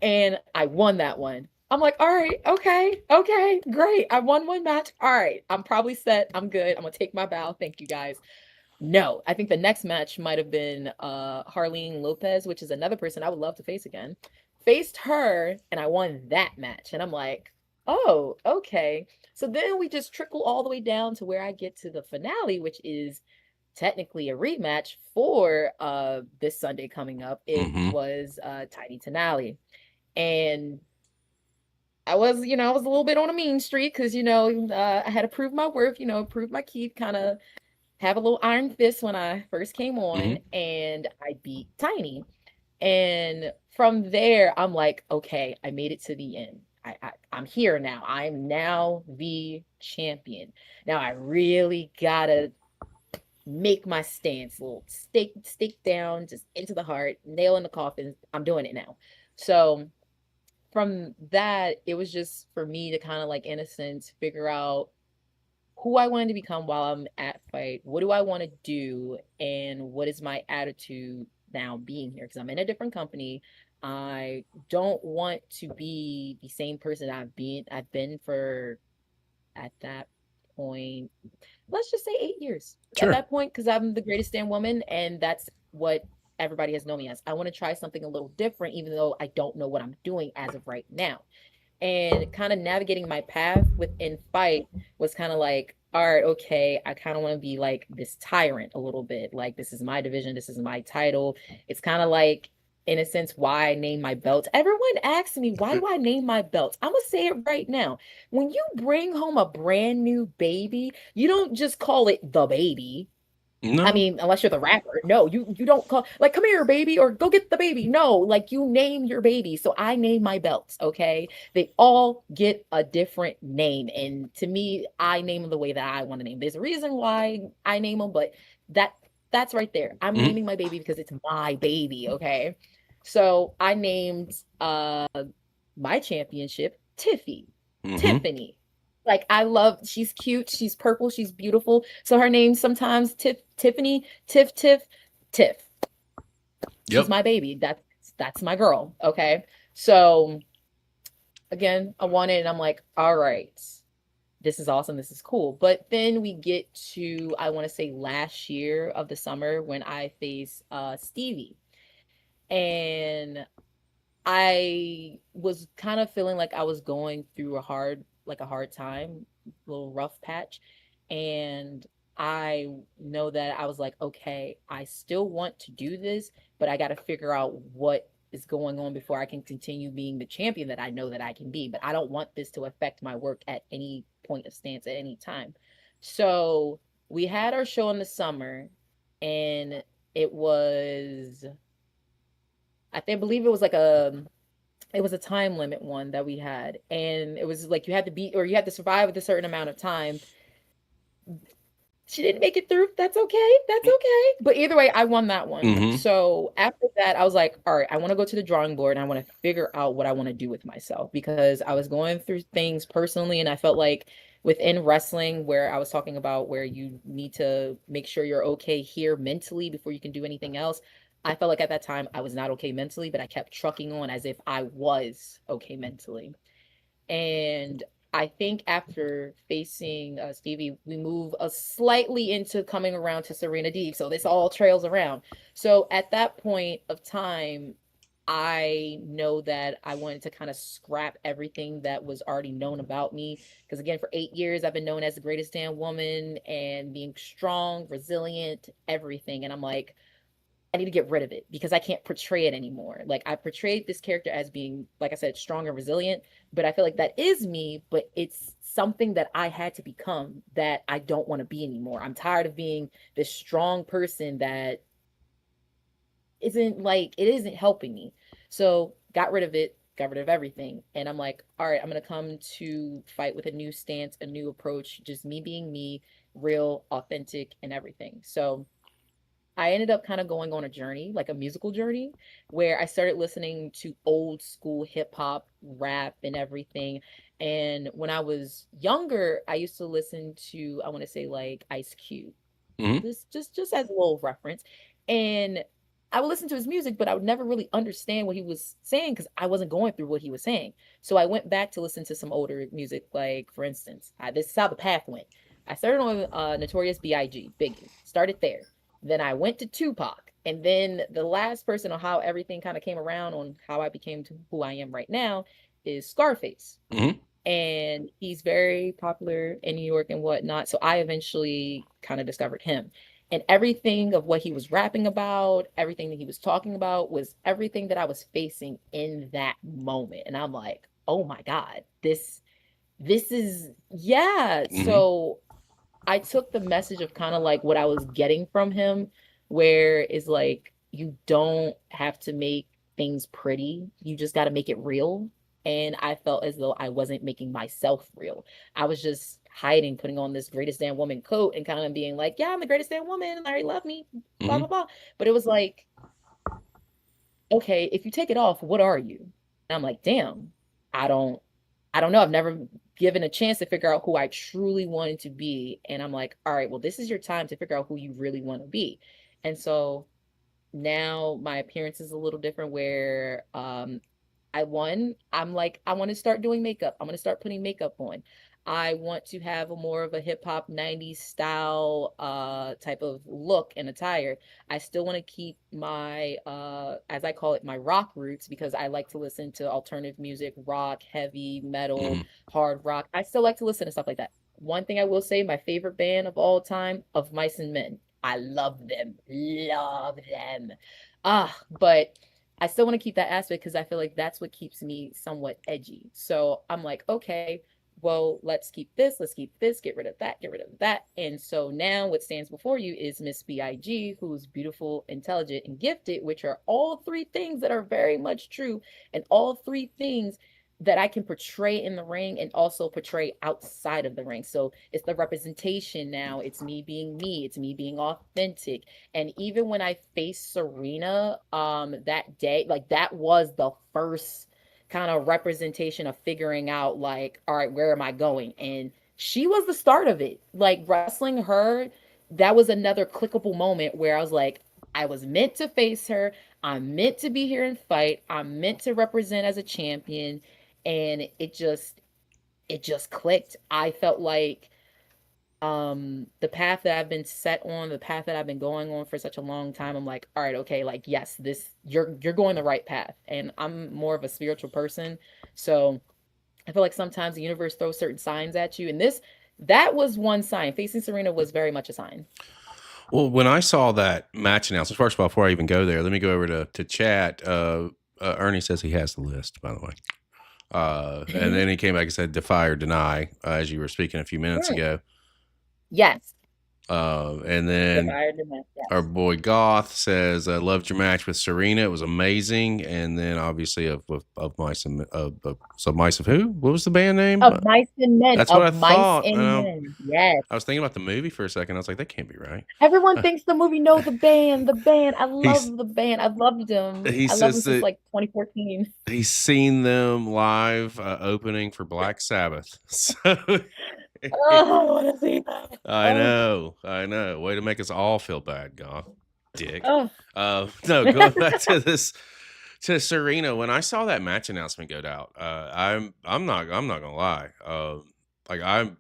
Speaker 3: and I won that one. I'm like, all right, okay, great. I won one match. All right, I'm probably set. I'm good. I'm gonna take my bow. Thank you guys. No, I think the next match might have been Harleen Lopez, which is another person I would love to face again. Faced her and I won that match. And I'm like, oh, okay. So then we just trickle all the way down to where I get to the finale, which is technically a rematch for this Sunday coming up. It
Speaker 2: Mm-hmm.
Speaker 3: was Tiny Tanaliy. And I was, I was a little bit on a mean streak because, I had to prove my worth, prove my keep, kind of have a little iron fist when I first came on,
Speaker 2: Mm-hmm.
Speaker 3: and I beat Tiny. And from there, I'm like, okay, I made it to the end. I'm here now. I'm now the champion. Now I really gotta make my stance, a little stake down, just into the heart, nail in the coffin. I'm doing it now. So from that, it was just for me to kind of like, in a sense, figure out who I wanted to become while I'm at Fight. What do I want to do? And what is my attitude now being here? Because I'm in a different company. I don't want to be the same person I've been for at that point. Let's just say 8 years. At
Speaker 2: Sure.
Speaker 3: that point, because I'm the greatest damn woman, and that's what everybody has known me as. I want to try something a little different, even though I don't know what I'm doing as of right now. And kind of navigating my path within Fight was kind of like, all right, okay, I kind of want to be like this tyrant a little bit. Like, this is my division, this is my title. It's kind of like, in a sense, why I name my belts. Everyone asks me, why do I name my belts? I'm gonna say it right now. When you bring home a brand new baby, you don't just call it the baby. I
Speaker 2: No.
Speaker 3: mean, unless you're the rapper. No, you don't call like, come here, baby, or go get the baby. No, like, you name your baby. So I name my belts, okay? They all get a different name. And to me, I name them the way that I want to name. There's a reason why I name them, but that that's right there. I'm
Speaker 2: Mm-hmm.
Speaker 3: naming my baby because it's my baby, okay? So I named my championship Tiffy.
Speaker 2: Mm-hmm.
Speaker 3: Tiffany. Like, I love, she's cute, she's purple, she's beautiful. So her name sometimes Tiffany, Tiff. She's
Speaker 2: Yep.
Speaker 3: my baby. That's my girl. Okay. So again, I won it and I'm like, all right, this is awesome. This is cool. But then we get to, I want to say, last year of the summer when I faced Stevie. And I was kind of feeling like I was going through a hard time, a little rough patch. And I know that I was like, okay, I still want to do this, but I got to figure out what is going on before I can continue being the champion that I know that I can be. But I don't want this to affect my work at any point of stance at any time. So we had our show in the summer, and it was, believe it was like it was a time limit one that we had, and it was like you had to beat or you had to survive with a certain amount of time. She didn't make it through. That's okay. That's okay. But either way, I won that one.
Speaker 2: Mm-hmm.
Speaker 3: So after that, I was like, all right, I want to go to the drawing board and I want to figure out what I want to do with myself, because I was going through things personally, and I felt like within wrestling, where I was talking about where you need to make sure you're okay here mentally before you can do anything else. I felt like at that time I was not okay mentally, but I kept trucking on as if I was okay mentally. And I think after facing Stevie, we move slightly into coming around to Serena Deeb. So this all trails around. So at that point of time, I know that I wanted to kind of scrap everything that was already known about me. Because again, for 8 years, I've been known as the greatest damn woman and being strong, resilient, everything. And I'm like, I need to get rid of it because I can't portray it anymore. Like, I portrayed this character as being, like I said, strong and resilient, but I feel like that is me, but it's something that I had to become that I don't want to be anymore. I'm tired of being this strong person that isn't helping me. So got rid of it, got rid of everything. And I'm like, all right, I'm gonna come to Fight with a new stance, a new approach, just me being me, real, authentic, and everything. So I ended up kind of going on a journey, like a musical journey, where I started listening to old school hip hop, rap, and everything. And when I was younger, I used to listen to, I want to say like Ice Cube.
Speaker 2: Hmm.
Speaker 3: This just as a little reference. And I would listen to his music, but I would never really understand what he was saying because I wasn't going through what he was saying. So I went back to listen to some older music, like for instance, this is how the path went. I started on Notorious B.I.G. Biggie. Started there. Then I went to Tupac. And then the last person on how everything kind of came around on how I became to who I am right now is Scarface.
Speaker 2: Hmm.
Speaker 3: And he's very popular in New York and whatnot. So I eventually kind of discovered him. And everything of what he was rapping about, everything that he was talking about was everything that I was facing in that moment. And I'm like, oh my God, this is yeah.
Speaker 2: Hmm.
Speaker 3: So I took the message of kind of like what I was getting from him, where it's like you don't have to make things pretty. You just got to make it real. And I felt as though I wasn't making myself real. I was just hiding, putting on this greatest damn woman coat and kind of being like, yeah, I'm the greatest damn woman. Larry love me, blah,
Speaker 2: Hmm.
Speaker 3: blah, blah. But it was like, okay, if you take it off, what are you? And I'm like, damn, I don't I don't know. I've never given a chance to figure out who I truly wanted to be. And I'm like, all right, well, this is your time to figure out who you really want to be. And so now my appearance is a little different where I'm like, I want to start doing makeup. I'm going to start putting makeup on. I want to have a more of a hip hop 90s style type of look and attire. I still want to keep my as I call it my rock roots because I like to listen to alternative music, rock, heavy, metal,
Speaker 2: Hmm.
Speaker 3: hard rock. I still like to listen to stuff like that. One thing I will say, my favorite band of all time, Of Mice and Men. I love them. Love them. But I still want to keep that aspect because I feel like that's what keeps me somewhat edgy. So I'm like, okay, well, let's keep this, get rid of that, get rid of that. And so now what stands before you is Miss B.I.G., who's beautiful, intelligent, and gifted, which are all three things that are very much true, and all three things that I can portray in the ring and also portray outside of the ring. So it's the representation now. It's me, it's me being authentic. And even when I faced Serena that day, like that was the first kind of representation of figuring out like, all right, where am I going? And she was the start of it. Like wrestling her, that was another clickable moment where I was like, I was meant to face her. I'm meant to be here and fight. I'm meant to represent as a champion. And it just clicked. I felt like the path that I've been set on, the path that I've been going on for such a long time, I'm like, all right, okay, like yes, this you're going the right path. And I'm more of a spiritual person. So I feel like sometimes the universe throws certain signs at you. And that was one sign. Facing Serena was very much a sign.
Speaker 2: Well, when I saw that match announcement, first of all, before I even go there, let me go over to chat. Ernie says he has the list, by the way. And then he came back and said defy or deny, as you were speaking a few minutes
Speaker 3: Mm,
Speaker 2: ago.
Speaker 3: yes.
Speaker 2: And
Speaker 3: The
Speaker 2: then
Speaker 3: fire demand,
Speaker 2: our
Speaker 3: yes.
Speaker 2: boy Goth says, I loved your match with Serena. It was amazing. And then obviously of Mice and so Mice of who? What was the band name?
Speaker 3: Of mice and men.
Speaker 2: That's what I
Speaker 3: Of mice
Speaker 2: thought. And
Speaker 3: and men. Yes.
Speaker 2: I was thinking about the movie for a second. I was like, that can't be right.
Speaker 3: Everyone thinks the movie No, the band, the band. I
Speaker 2: He's
Speaker 3: love the band. I've loved them.
Speaker 2: he
Speaker 3: I love them
Speaker 2: says
Speaker 3: since
Speaker 2: that
Speaker 3: like 2014.
Speaker 2: he's seen them live opening for Black Sabbath. So
Speaker 3: Oh, I want to see that.
Speaker 2: I
Speaker 3: Oh,
Speaker 2: know, I know. Way to make us all feel bad, Goth, dick.
Speaker 3: oh.
Speaker 2: No, going back to this to Serena. When I saw that match announcement go out, I'm not gonna lie. Like I'm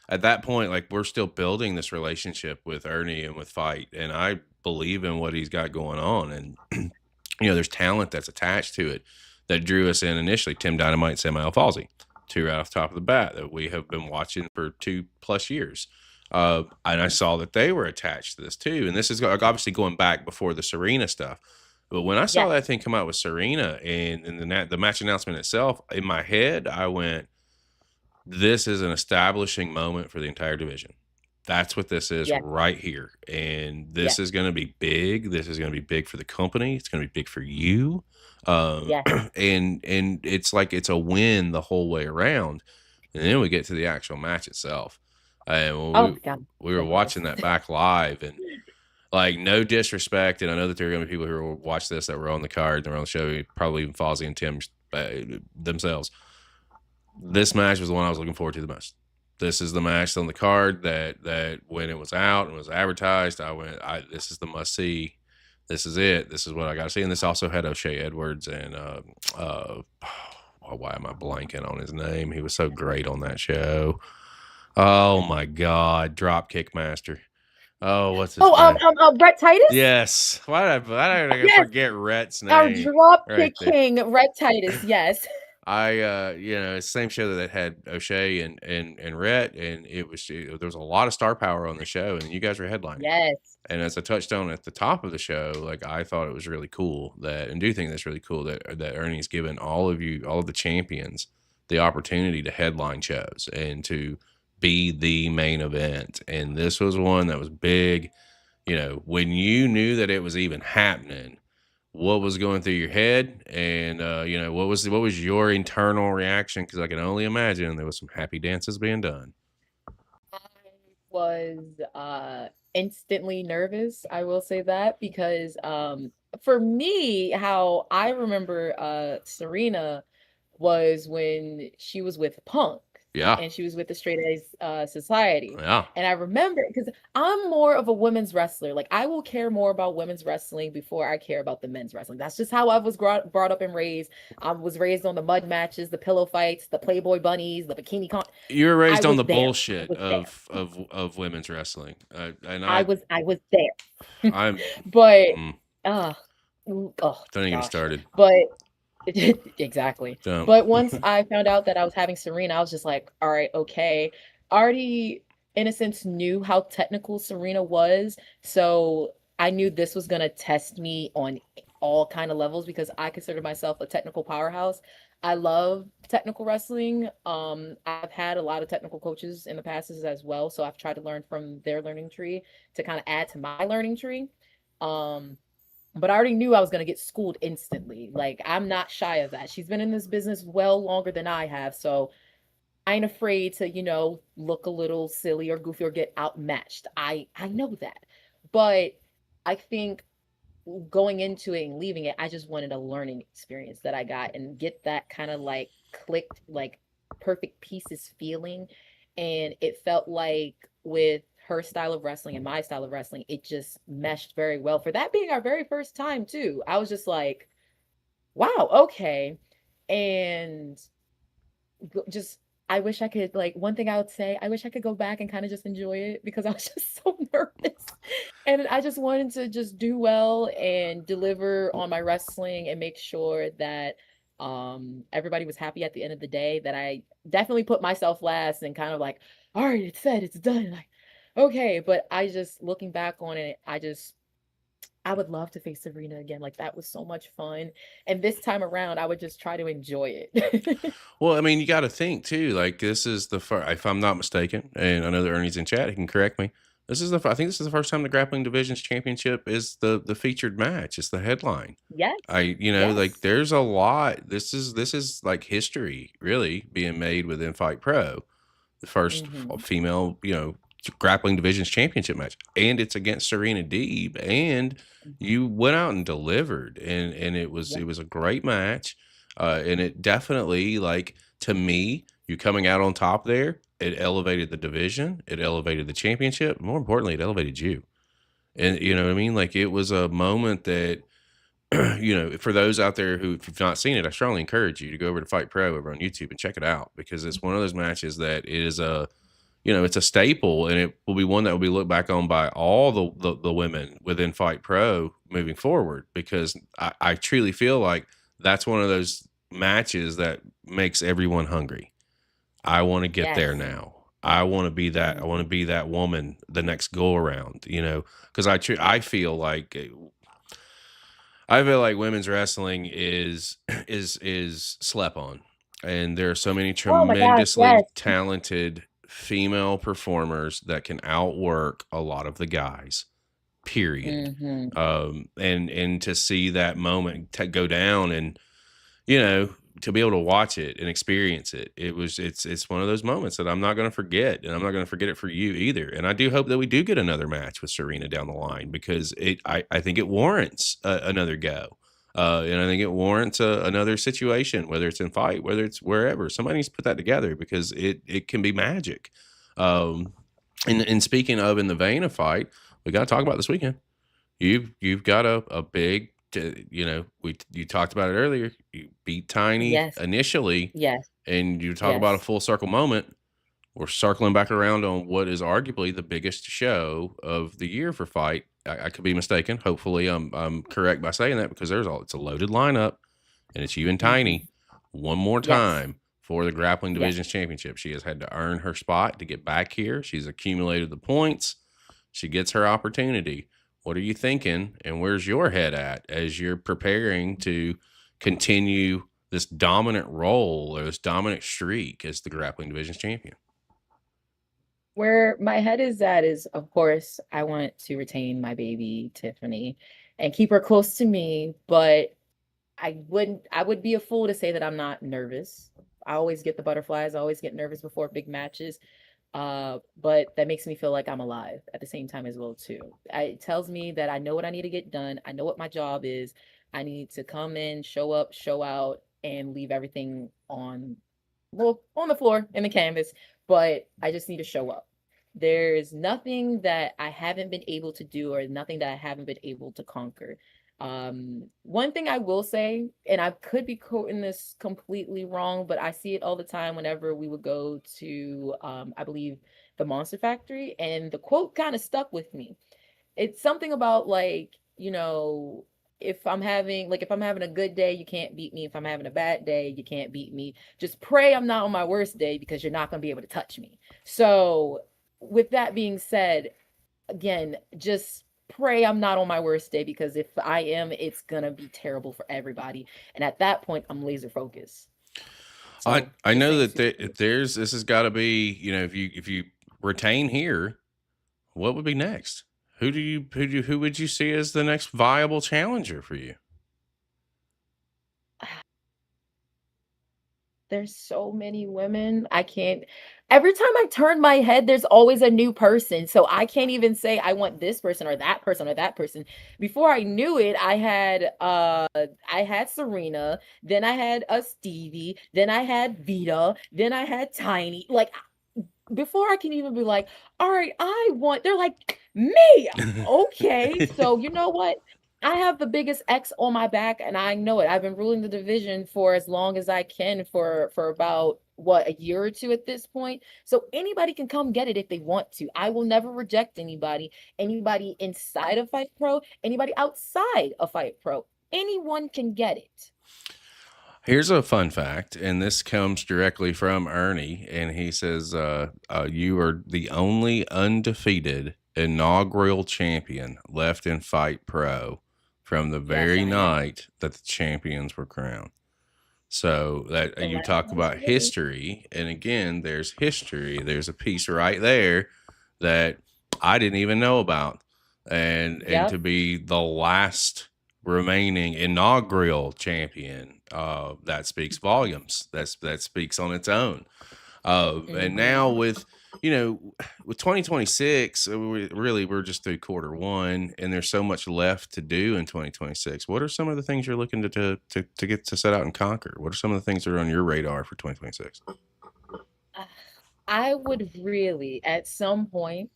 Speaker 2: at that point, like we're still building this relationship with Ernie and with Fight, and I believe in what he's got going on, and there's talent that's attached to it that drew us in initially. Tim Dynamite and Samuel Falsey, two right off the top of the bat that we have been watching for 2+ years. And I saw that they were attached to this too. And this is obviously going back before the Serena stuff. But when I saw
Speaker 3: Yes.
Speaker 2: that thing come out with Serena and the match announcement itself, in my head, I went, this is an establishing moment for the entire division. That's what this is
Speaker 3: Yes.
Speaker 2: right here. And this
Speaker 3: Yes.
Speaker 2: is going to be big. This is going to be big for the company. It's going to be big for you.
Speaker 3: Yes.
Speaker 2: And it's like it's a win the whole way around. And then we get to the actual match itself. And when
Speaker 3: Oh my God.
Speaker 2: we were
Speaker 3: So nervous.
Speaker 2: watching that back live, and like, no disrespect, and I know that there are going to be people who will watch this that were on the card and were on the show, probably even Fozzy and Tim themselves. This match was the one I was looking forward to the most. This is the match on the card that when it was out and was advertised, I went, this is the must see. This is it. This is what I got to see. And this also had O'Shea Edwards and why am I blanking on his name? He was so great on that show. Oh my God, Dropkick Master. Oh, what's his name?
Speaker 3: Rhett Titus?
Speaker 2: Yes. Why did I
Speaker 3: Yes.
Speaker 2: forget Rhett's
Speaker 3: Our
Speaker 2: name?
Speaker 3: drop
Speaker 2: Right there.
Speaker 3: kicking Rhett Titus. Yes.
Speaker 2: It's the same show that had O'Shea and Rhett, and there was a lot of star power on the show, and you guys were headlining.
Speaker 3: Yes.
Speaker 2: And as I touched on at the top of the show, like, I thought it was really cool and do think that's really cool that Ernie's given all of the champions, the opportunity to headline shows and to be the main event. And this was one that was big. When you knew that it was even happening, what was going through your head, and what was your internal reaction? Because I can only imagine there was some happy dances being done.
Speaker 3: I was instantly nervous. I will say that because for me, how I remember Serena was when she was with Punk.
Speaker 2: Yeah.
Speaker 3: And she was with the Straight A's Society.
Speaker 2: Yeah.
Speaker 3: And I remember because I'm more of a women's wrestler. Like, I will care more about women's wrestling before I care about the men's wrestling. That's just how I was brought up and raised. I was raised on the mud matches, the pillow fights, the Playboy bunnies, the bikini
Speaker 2: You were raised on the
Speaker 3: there.
Speaker 2: bullshit of women's wrestling. And
Speaker 3: I was there.
Speaker 2: I'm
Speaker 3: but
Speaker 2: don't even get started.
Speaker 3: But exactly.
Speaker 2: Don't.
Speaker 3: But once I found out that I was having Serena, I was just like, all right, okay. I already, in a sense, knew how technical Serena was. So I knew this was going to test me on all kind of levels because I consider myself a technical powerhouse. I love technical wrestling. I've had a lot of technical coaches in the past as well. So I've tried to learn from their learning tree to kind of add to my learning tree. But I already knew I was going to get schooled instantly. Like, I'm not shy of that. She's been in this business well longer than I have. So I ain't afraid to, look a little silly or goofy or get outmatched. I know that. But I think going into it and leaving it, I just wanted a learning experience that I got and get that kind of like clicked, like perfect pieces feeling. And it felt like with her style of wrestling and my style of wrestling, it just meshed very well. For that being our very first time too, I was just like, wow, okay. And just, I wish I could, like, one thing I would say, I wish I could go back and kind of just enjoy it because I was just so nervous. And I just wanted to just do well and deliver on my wrestling and make sure that everybody was happy at the end of the day, that I definitely put myself last and kind of like, all right, it's said, it's done. Like, okay. But I just, looking back on it, I would love to face Serena again. Like, that was so much fun. And this time around, I would just try to enjoy it.
Speaker 2: Well, I mean, you got to think too. Like, this is the first, if I'm not mistaken, and I know that Ernie's in chat, he can correct me. I think this is the first time the Grappling Divisions Championship is the featured match. It's the headline.
Speaker 3: Yes.
Speaker 2: Like, there's a lot. This is like history really being made within Fight Pro. The first female, Grappling Divisions Championship match, and it's against Serena Deeb, and you went out and delivered, and it was a great match, and it definitely, like, to me, you coming out on top there, it elevated the division, it elevated the championship, more importantly, it elevated you. And you know what I mean? Like, it was a moment that for those out there who, if you've not seen it, I strongly encourage you to go over to Fight Pro over on YouTube and check it out, because it's one of those matches that is it's a staple, and it will be one that will be looked back on by all the women within Fight Pro moving forward, because I truly feel like that's one of those matches that makes everyone hungry. I want to get there now. I want to be that. I want to be that woman the next go around, because I feel like women's wrestling is slept on, and there are so many tremendously talented female performers that can outwork a lot of the guys, period.
Speaker 3: Mm-hmm.
Speaker 2: And to see that moment go down, and to be able to watch it and experience it, it's one of those moments that I'm not going to forget, and I'm not going to forget it for you either. And I do hope that we do get another match with Serena down the line, because I think it warrants another go. And I think it warrants another situation, whether it's in Fight, whether it's wherever. Somebody needs to put that together, because it can be magic. Um, and speaking of, in the vein of Fight, we got to talk about this weekend. You've got a big, you talked about it earlier. You beat Tiny
Speaker 3: Yes.
Speaker 2: initially,
Speaker 3: Yes.
Speaker 2: and you talk about a
Speaker 3: Yes.
Speaker 2: full circle moment. We're circling back around on what is arguably the biggest show of the year for Fight. I could be mistaken. Hopefully, I'm correct by saying that, because it's a loaded lineup, and it's you and
Speaker 3: Mm-hmm.
Speaker 2: Tiny one more
Speaker 3: Yes.
Speaker 2: time for the Grappling
Speaker 3: Yes.
Speaker 2: Divisions Championship. She has had to earn her spot to get back here. She's accumulated the points. She gets her opportunity. What are you thinking, and where's your head at as you're preparing to continue this dominant role, or this dominant streak, as the Grappling Divisions champion?
Speaker 3: Where my head is at is, of course, I want to retain my baby Tiffany and keep her close to me, but I would be a fool to say that I'm not nervous. I always get the butterflies. I always get nervous before big matches. But that makes me feel like I'm alive at the same time as well too. It tells me that I know what I need to get done. I know what my job is. I need to come in, show up, show out, and leave everything on the floor in the canvas, but I just need to show up. There's nothing that I haven't been able to do, or nothing that I haven't been able to conquer. One thing I will say, and I could be quoting this completely wrong, but I see it all the time whenever we would go to, I believe, the Monster Factory, and the quote kind of stuck with me. It's something about, like, if I'm having a good day, you can't beat me. If I'm having a bad day, you can't beat me. Just pray I'm not on my worst day, because you're not going to be able to touch me. So, with that being said, again, just pray I'm not on my worst day, because if I am, it's going to be terrible for everybody. And at that point, I'm laser focused. So,
Speaker 2: I
Speaker 3: just
Speaker 2: know
Speaker 3: saying
Speaker 2: that
Speaker 3: super
Speaker 2: there's this has got to be, if you retain here, what would be next? Who would you see as the next viable challenger for you?
Speaker 3: There's so many women. I can't Every time I turn my head, there's always a new person. So I can't even say I want this person or that person or that person. Before I knew it, I had Serena, then I had a Stevie, then I had Vita, then I had Tiny. Like, before I can even be like, all right, they're like, me. Okay. So you know what? I have the biggest X on my back, and I know it. I've been ruling the division for as long as I can, for about what, a year or two at this point. So anybody can come get it if they want to. I will never reject anybody inside of Fight Pro, anybody outside of Fight Pro. Anyone can get it.
Speaker 2: Here's a fun fact, and this comes directly from Ernie, and he says, "You are the only undefeated inaugural champion left in Fight Pro from the
Speaker 3: Yes,
Speaker 2: very
Speaker 3: I am.
Speaker 2: night that the champions were crowned." So that
Speaker 3: The
Speaker 2: you
Speaker 3: last
Speaker 2: talk
Speaker 3: one's
Speaker 2: about
Speaker 3: ready.
Speaker 2: history, and again, there's history. There's a piece right there that I didn't even know about, and to
Speaker 3: Yep.
Speaker 2: be the last remaining inaugural champion, that speaks volumes. That speaks on its own. And now
Speaker 3: Hmm.
Speaker 2: with 2026, we're just through quarter one, and there's so much left to do in 2026. What are some of the things you're looking to get to set out and conquer? What are some of the things that are on your radar for 2026?
Speaker 3: I would really, at some point,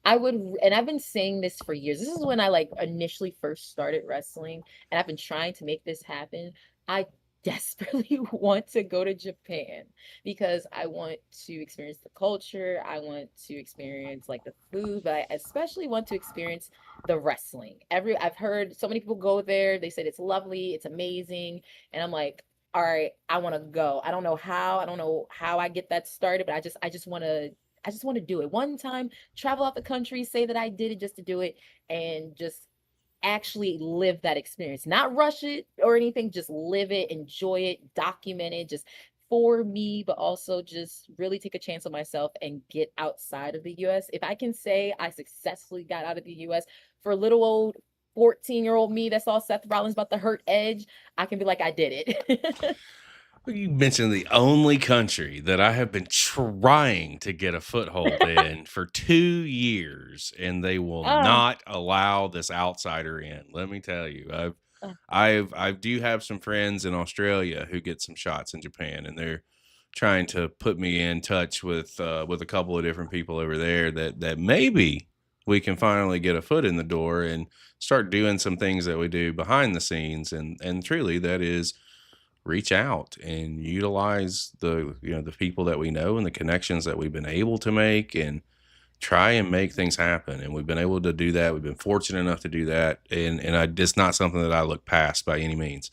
Speaker 3: and I've been saying this for years. This is when I like initially first started wrestling, and I've been trying to make this happen. I desperately want to go to Japan, because I want to experience the culture. I want to experience like the food, but I especially want to experience the wrestling. I've heard so many people go there. They said it's lovely, it's amazing, and I'm like, all right, I want to go. I don't know how. I don't know how I get that started, but I just want to do it one time, travel out the country, say that I did it just to do it, and just actually live that experience. Not rush it or anything, just live it, enjoy it, document it, just for me, but also just really take a chance on myself and get outside of the US. If I can say I successfully got out of the US for little old 14-year-old me that saw Seth Rollins about to hurt Edge, I can be like, I did it.
Speaker 2: You mentioned the only country that I have been trying to get a foothold in for 2 years, and they will
Speaker 3: Ah,
Speaker 2: not allow this outsider in. Let me tell you,
Speaker 3: uh,
Speaker 2: I do have some friends in Australia who get some shots in Japan, and they're trying to put me in touch with a couple of different people over there that maybe we can finally get a foot in the door and start doing some things that we do behind the scenes, and truly that is reach out and utilize the people that we know and the connections that we've been able to make and try and make things happen. And we've been able to do that. We've been fortunate enough to do that. And it's not something that I look past by any means.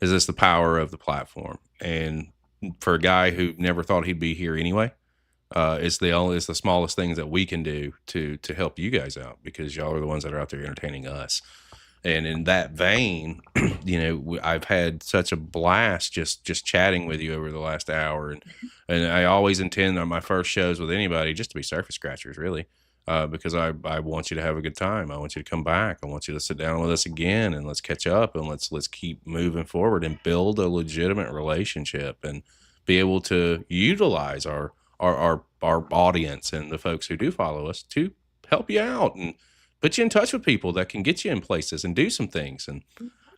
Speaker 2: Is this the power of the platform? And for a guy who never thought he'd be here anyway, it's the smallest things that we can do to help you guys out, because y'all are the ones that are out there entertaining us. And in that vein, I've had such a blast just chatting with you over the last hour, and I always intend on my first shows with anybody just to be surface scratchers, really, because I want you to have a good time. I want you to come back. I want you to sit down with us again, and let's catch up, and let's keep moving forward and build a legitimate relationship and be able to utilize our audience and the folks who do follow us to help you out and put you in touch with people that can get you in places and do some things. And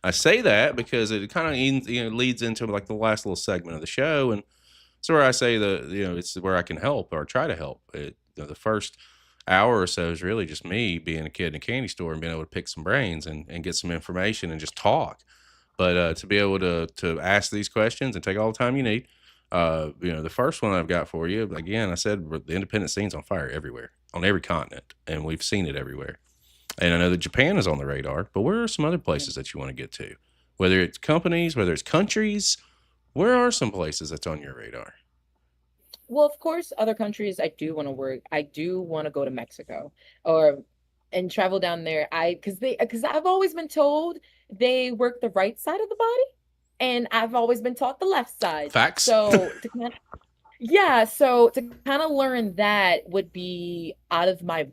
Speaker 2: I say that because it kind of leads into like the last little segment of the show, and it's where I say it's where I can help or try to help. The first hour or so is really just me being a kid in a candy store and being able to pick some brains and get some information and just talk. But to be able to ask these questions and take all the time you need, the first one I've got for you, again, I said the independent scene's on fire everywhere, on every continent, and we've seen it everywhere. And I know that Japan is on the radar, but where are some other places that you want to get to? Whether it's companies, whether it's countries, where are some places that's on your radar?
Speaker 3: well, of course, other countries I do want to work. I do want to go to Mexico or and travel down there. Because I've always been told they work the right side of the body, and I've always been taught the left side.
Speaker 2: Facts.
Speaker 3: So to kind of learn that would be out of my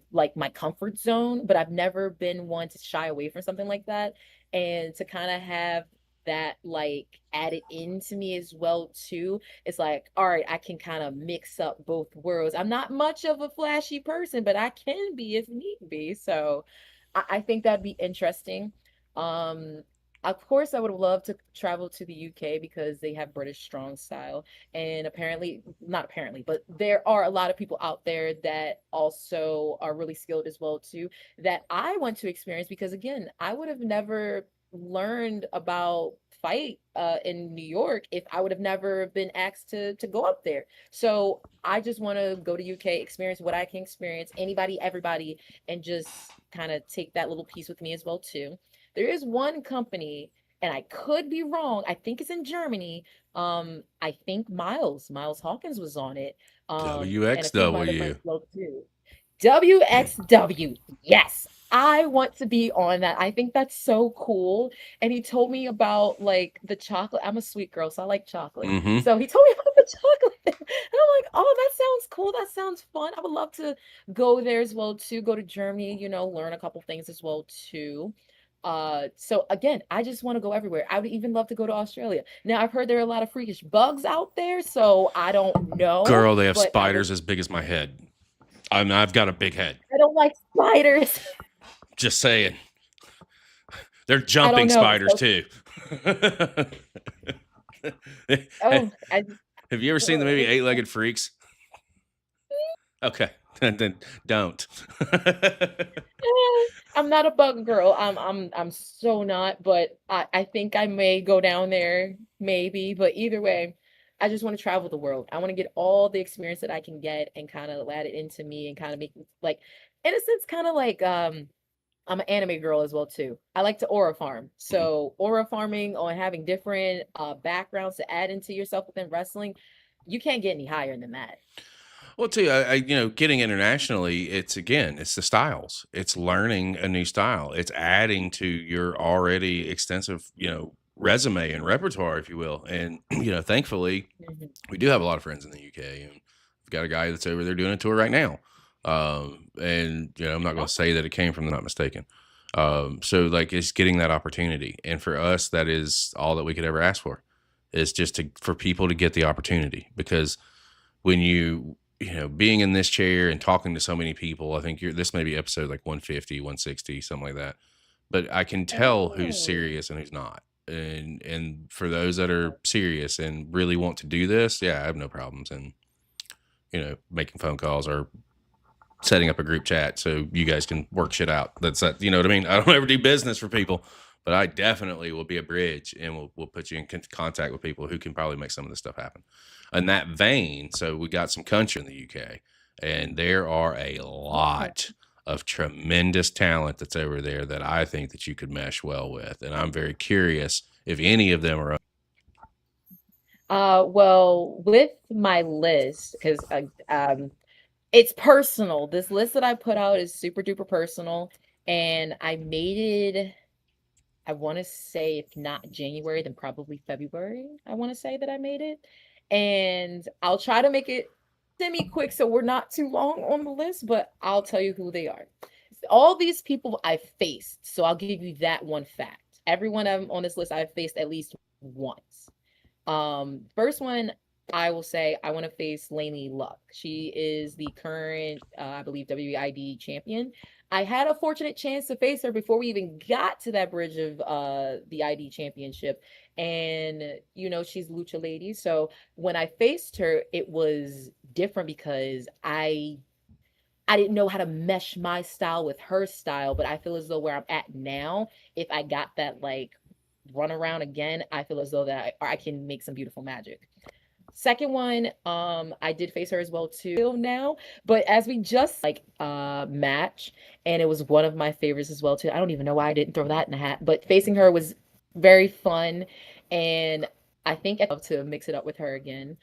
Speaker 3: comfort zone, but I've never been one to shy away from something like that. And to kind of have that like added into me as well too. It's like, all right, I can kind of mix up both worlds. I'm not much of a flashy person, but I can be if need be. So I think that'd be interesting. Um, of course, I would love to travel to the UK because they have British strong style. And apparently, not apparently, but there are a lot of people out there that also are really skilled as well too, that I want to experience because again, I would have never learned about fight in New York if I would have never been asked to go up there. So I just want to go to UK, experience what I can experience, anybody, everybody, and just kind of take that little piece with me as well too. There is one company, and I could be wrong. I think it's in Germany. I think Miles Hawkins was on it. And a few of my other friends
Speaker 2: WXW.
Speaker 3: as well too. WXW. Yes. I want to be on that. I think that's so cool. And he told me about like the chocolate. I'm a sweet girl, so I like chocolate.
Speaker 2: Mm-hmm.
Speaker 3: So he told me about the chocolate. And I'm like, oh, that sounds cool. That sounds fun. I would love to go there as well too. Go to Germany, learn a couple things as well too. So again, I just want to go everywhere. I would even love to go to Australia. Now I've heard there are a lot of freakish bugs out there, so I don't know,
Speaker 2: Girl, they have
Speaker 3: but
Speaker 2: spiders as big as my head. I've got a big head.
Speaker 3: I don't like spiders.
Speaker 2: Just saying. They're
Speaker 3: I don't
Speaker 2: jumping
Speaker 3: know.
Speaker 2: spiders too.
Speaker 3: Oh,
Speaker 2: Have you ever seen the movie Eight-Legged Freaks? Okay, then don't.
Speaker 3: I'm not a bug girl. I'm so not, but I think I may go down there, maybe. But either way, I just want to travel the world. I want to get all the experience that I can get and kind of add it into me and kind of make like, in a sense, kind of like I'm an anime girl as well too. I like to aura farm. So aura farming or having different backgrounds to add into yourself within wrestling, you can't get any higher than that.
Speaker 2: Well, too, getting internationally, it's the styles. It's learning a new style. It's adding to your already extensive, resume and repertoire, if you will. And thankfully,
Speaker 3: Mhm.
Speaker 2: we do have a lot of friends in the UK, and we've got a guy that's over there doing a tour right now. And I'm not going to say that it came from the not mistaken. So like it's getting that opportunity, and for us, that is all that we could ever ask for, is just for people to get the opportunity. Because when being in this chair and talking to so many people, I think this may be episode like 150, 160, something like that. But I can tell who's
Speaker 3: Oh.
Speaker 2: serious and who's not. And for those that are serious and really want to do this, yeah, I have no problems in making phone calls or setting up a group chat so you guys can work shit out. That's that. You know what I mean? I don't ever do business for people, but I definitely will be a bridge, and we'll put you in contact with people who can probably make some of this stuff happen. In that vein, so we got some country in the UK, and there are a lot of tremendous talent that's over there that I think that you could mesh well with, and I'm very curious if any of them are.
Speaker 3: Well, with my list, because it's personal. This list that I put out is super duper personal, and I made it, I want to say, if not January, then probably February. I want to say that I made it. And I'll try to make it semi quick so we're not too long on the list, but I'll tell you who they are. All these people I faced. So I'll give you that one fact. Everyone on this list I've faced at least once. First one, I will say I want to face Lainey Luck. She is the current, I believe, WID champion. I had a fortunate chance to face her before we even got to that bridge of the ID championship. And, she's Lucha Lady. So when I faced her, it was different because I didn't know how to mesh my style with her style, but I feel as though where I'm at now, if I got that like run around again, I feel as though that I can make some beautiful magic. Second one, I did face her as well too now, but as we just match, and it was one of my favorites as well too. I don't even know why I didn't throw that in the hat, but facing her was very fun, and I think I'd love to mix it up with her again.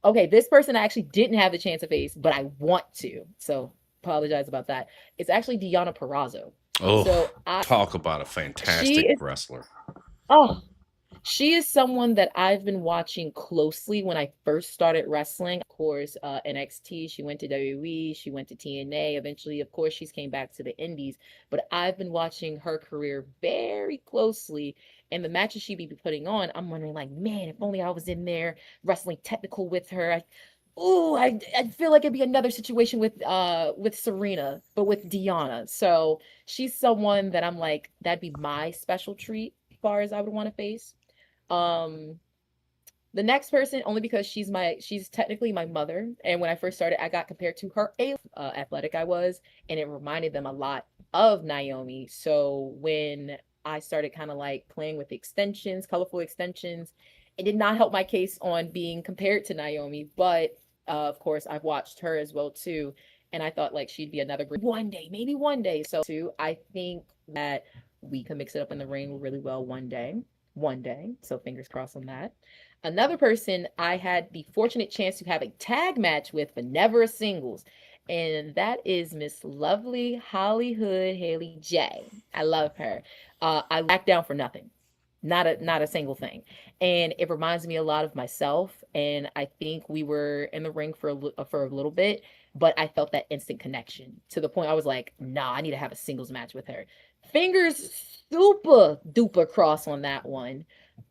Speaker 3: Okay, this person I actually didn't have the chance to face, but I want to. So apologize about that. It's actually Deonna Purrazzo.
Speaker 2: Oh,
Speaker 3: So
Speaker 2: talk about a fantastic wrestler.
Speaker 3: Oh, she is someone that I've been watching closely when I first started wrestling. Of course, NXT, she went to WWE, she went to TNA. Eventually, of course, she's came back to the Indies. But I've been watching her career very closely. And the matches she be putting on, I'm wondering, like, man, if only I was in there wrestling technical with her. I feel like it'd be another situation with Serena, but with Deonna. So she's someone that I'm like, that'd be my special treat as far as I would want to face. The next person, only because she's technically my mother, and when I first started, I got compared to her athletic I was, and it reminded them a lot of Naomi. So when I started kind of like playing with extensions, colorful extensions, it did not help my case on being compared to Naomi, but of course I've watched her as well too, and I thought like she'd be another great one day, maybe one day. So too, I think that we can mix it up in the ring really well one day. So fingers crossed on that. Another person I had the fortunate chance to have a tag match with, but never a singles. And that is Miss Lovely Hollywood Haley J. I love her. I back down for nothing. Not a single thing. And it reminds me a lot of myself. And I think we were in the ring for a little bit, but I felt that instant connection to the point I was like, nah, I need to have a singles match with her. Fingers super duper cross on that one.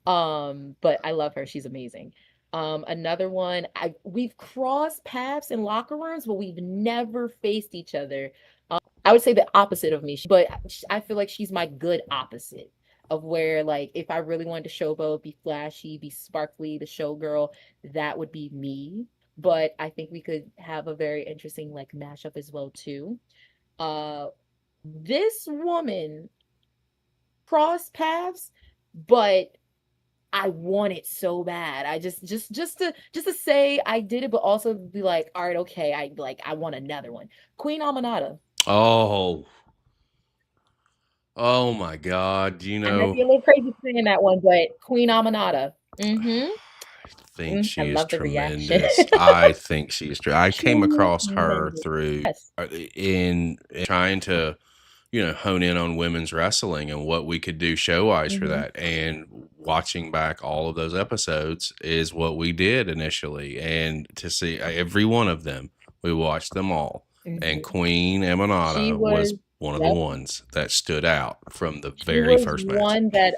Speaker 3: But I love her. She's amazing. Another one, we've crossed paths in locker rooms, but we've never faced each other. I would say the opposite of me, but I feel like she's my good opposite of where, like, if I really wanted to showboat, be flashy, be sparkly, the showgirl, that would be me. But I think we could have a very interesting like mashup as well too. This woman crossed paths, but I want it so bad. I just to say I did it, but also be like, all right, okay, I want another one. Queen Aminata.
Speaker 2: Oh my God!
Speaker 3: I might be a little crazy saying that one, but Queen Aminata.
Speaker 2: I think
Speaker 3: I
Speaker 2: she is
Speaker 3: love the reaction.
Speaker 2: tremendous. I think she is. I
Speaker 3: She
Speaker 2: came
Speaker 3: is
Speaker 2: across her
Speaker 3: tremendous.
Speaker 2: through
Speaker 3: Yes.
Speaker 2: in trying to hone in on women's wrestling and what we could do show wise for
Speaker 3: Mhm.
Speaker 2: that. And watching back all of those episodes is what we did initially. And to see every one of them, we watched them all. And
Speaker 3: Mhm.
Speaker 2: Queen
Speaker 3: She
Speaker 2: Emanata
Speaker 3: was
Speaker 2: was one of the
Speaker 3: Yep.
Speaker 2: ones that stood out from the
Speaker 3: She
Speaker 2: very
Speaker 3: was
Speaker 2: first match.
Speaker 3: one that,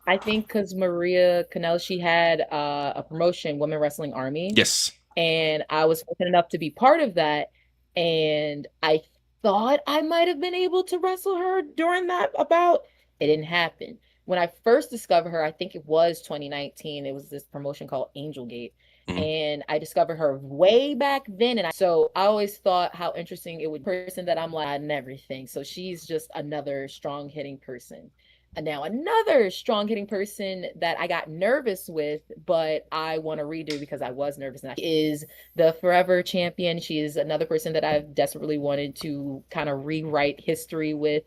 Speaker 3: I think, because Maria Kanellis, she had, a promotion, Women Wrestling Army,
Speaker 2: Yes.
Speaker 3: and I was fortunate enough to be part of that, and I thought I might have been able to wrestle her during that bout. It didn't happen. When I first discovered her, I think it was 2019, it was this promotion called Angel Gate,
Speaker 2: Mhm.
Speaker 3: and I discovered her way back then, and I always thought how interesting it would person that I'm like and everything. So she's just another strong hitting person. And now another strong hitting person that I got nervous with, but I want to redo because I was nervous, and is the forever champion. She is another person that I've desperately wanted to kind of rewrite history with.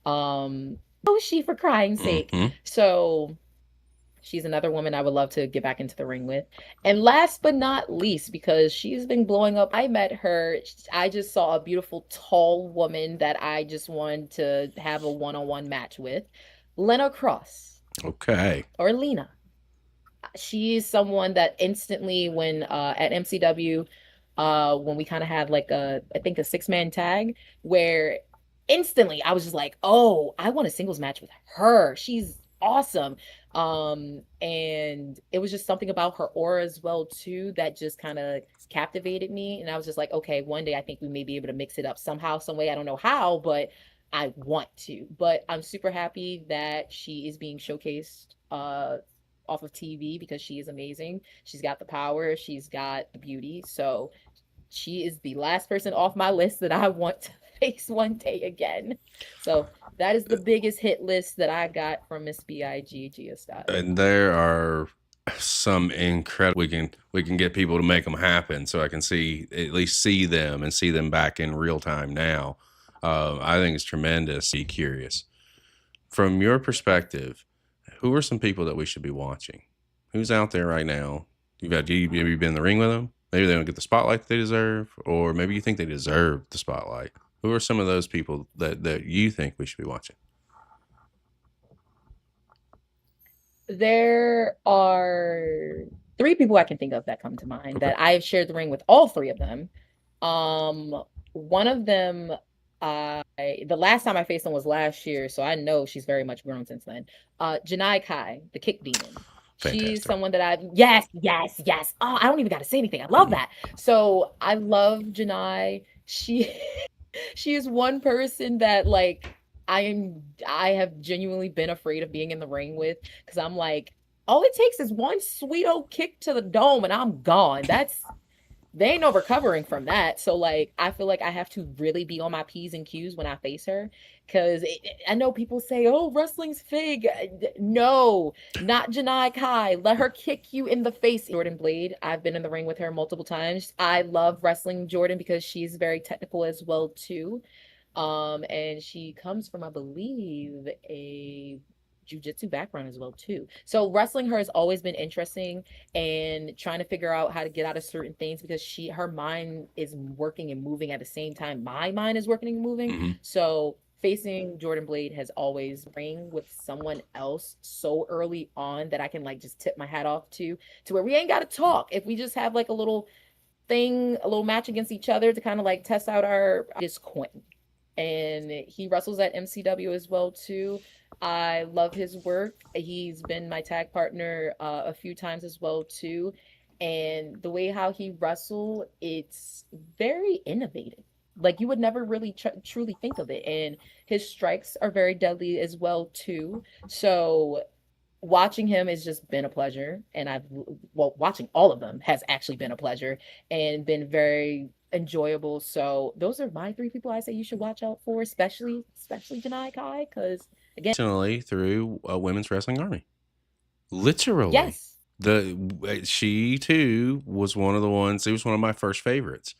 Speaker 3: Oh, she for crying sake.
Speaker 2: Mhm.
Speaker 3: So she's another woman I would love to get back into the ring with. And last but not least, because she's been blowing up, I met her. I just saw a beautiful, tall woman that I just wanted to have a one-on-one match with. Lena Cross
Speaker 2: Okay.
Speaker 3: or Lena. She's someone that instantly, when at MCW, when we kind of had like I think a six-man tag, where instantly I was just like, oh, I want a singles match with her. She's awesome. And it was just something about her aura as well too that just kind of captivated me. And I was just like, okay, one day I think we may be able to mix it up somehow, some way. I don't know how, but I want to. But I'm super happy that she is being showcased off of TV because she is amazing. She's got the power, she's got the beauty. So she is the last person off my list that I want to face one day again. So that is the biggest hit list that I got from Miss Big, Gia Scott.
Speaker 2: And there are some incredible we can get people to make them happen, so I can at least see them and see them back in real time now. I think it's tremendous. Be curious from your perspective, who are some people that we should be watching? Who's out there right now? Have you been in the ring with them? Maybe they don't get the spotlight that they deserve, or maybe you think they deserve the spotlight. Who are some of those people that you think we should be watching?
Speaker 3: There are three people I can think of that come to mind
Speaker 2: Okay.
Speaker 3: that I've shared the ring with all three of them. One of them, the last time I faced them was last year, so I know she's very much grown since then. Janai Kai, the kick demon. She's
Speaker 2: Fantastic.
Speaker 3: someone that yes. Oh, I don't even got to say anything. I love
Speaker 2: Mhm.
Speaker 3: that. So I love Janai. She she is one person that like I have genuinely been afraid of being in the ring with because I'm like, all it takes is one sweet old kick to the dome and I'm gone. They ain't no recovering from that. So like I feel like I have to really be on my P's and Q's when I face her. Cause I know people say, oh, wrestling's fake. No, not Janai Kai. Let her kick you in the face. Jordan Blade. I've been in the ring with her multiple times. I love wrestling Jordan because she's very technical as well too. And she comes from, I believe, a jujitsu background as well too. So wrestling her has always been interesting and trying to figure out how to get out of certain things because her mind is working and moving at the same time my mind is working and moving.
Speaker 2: Mhm.
Speaker 3: So facing Jordan Blade has always ring with someone else so early on that I can like just tip my hat off to where we ain't got to talk. If we just have like a little thing, a little match against each other to kind of like test out our just Quentin, and he wrestles at MCW as well too. I love his work. He's been my tag partner a few times as well too, and the way how he wrestle, it's very innovative. Like you would never really truly think of it, and his strikes are very deadly as well too. So watching him has just been a pleasure, and watching all of them has actually been a pleasure and been very enjoyable. So those are my three people I say you should watch out for, especially Janai Kai, because again,
Speaker 2: Personally, through a women's wrestling army, literally,
Speaker 3: yes,
Speaker 2: she too was one of the ones. It was one of my first favorites.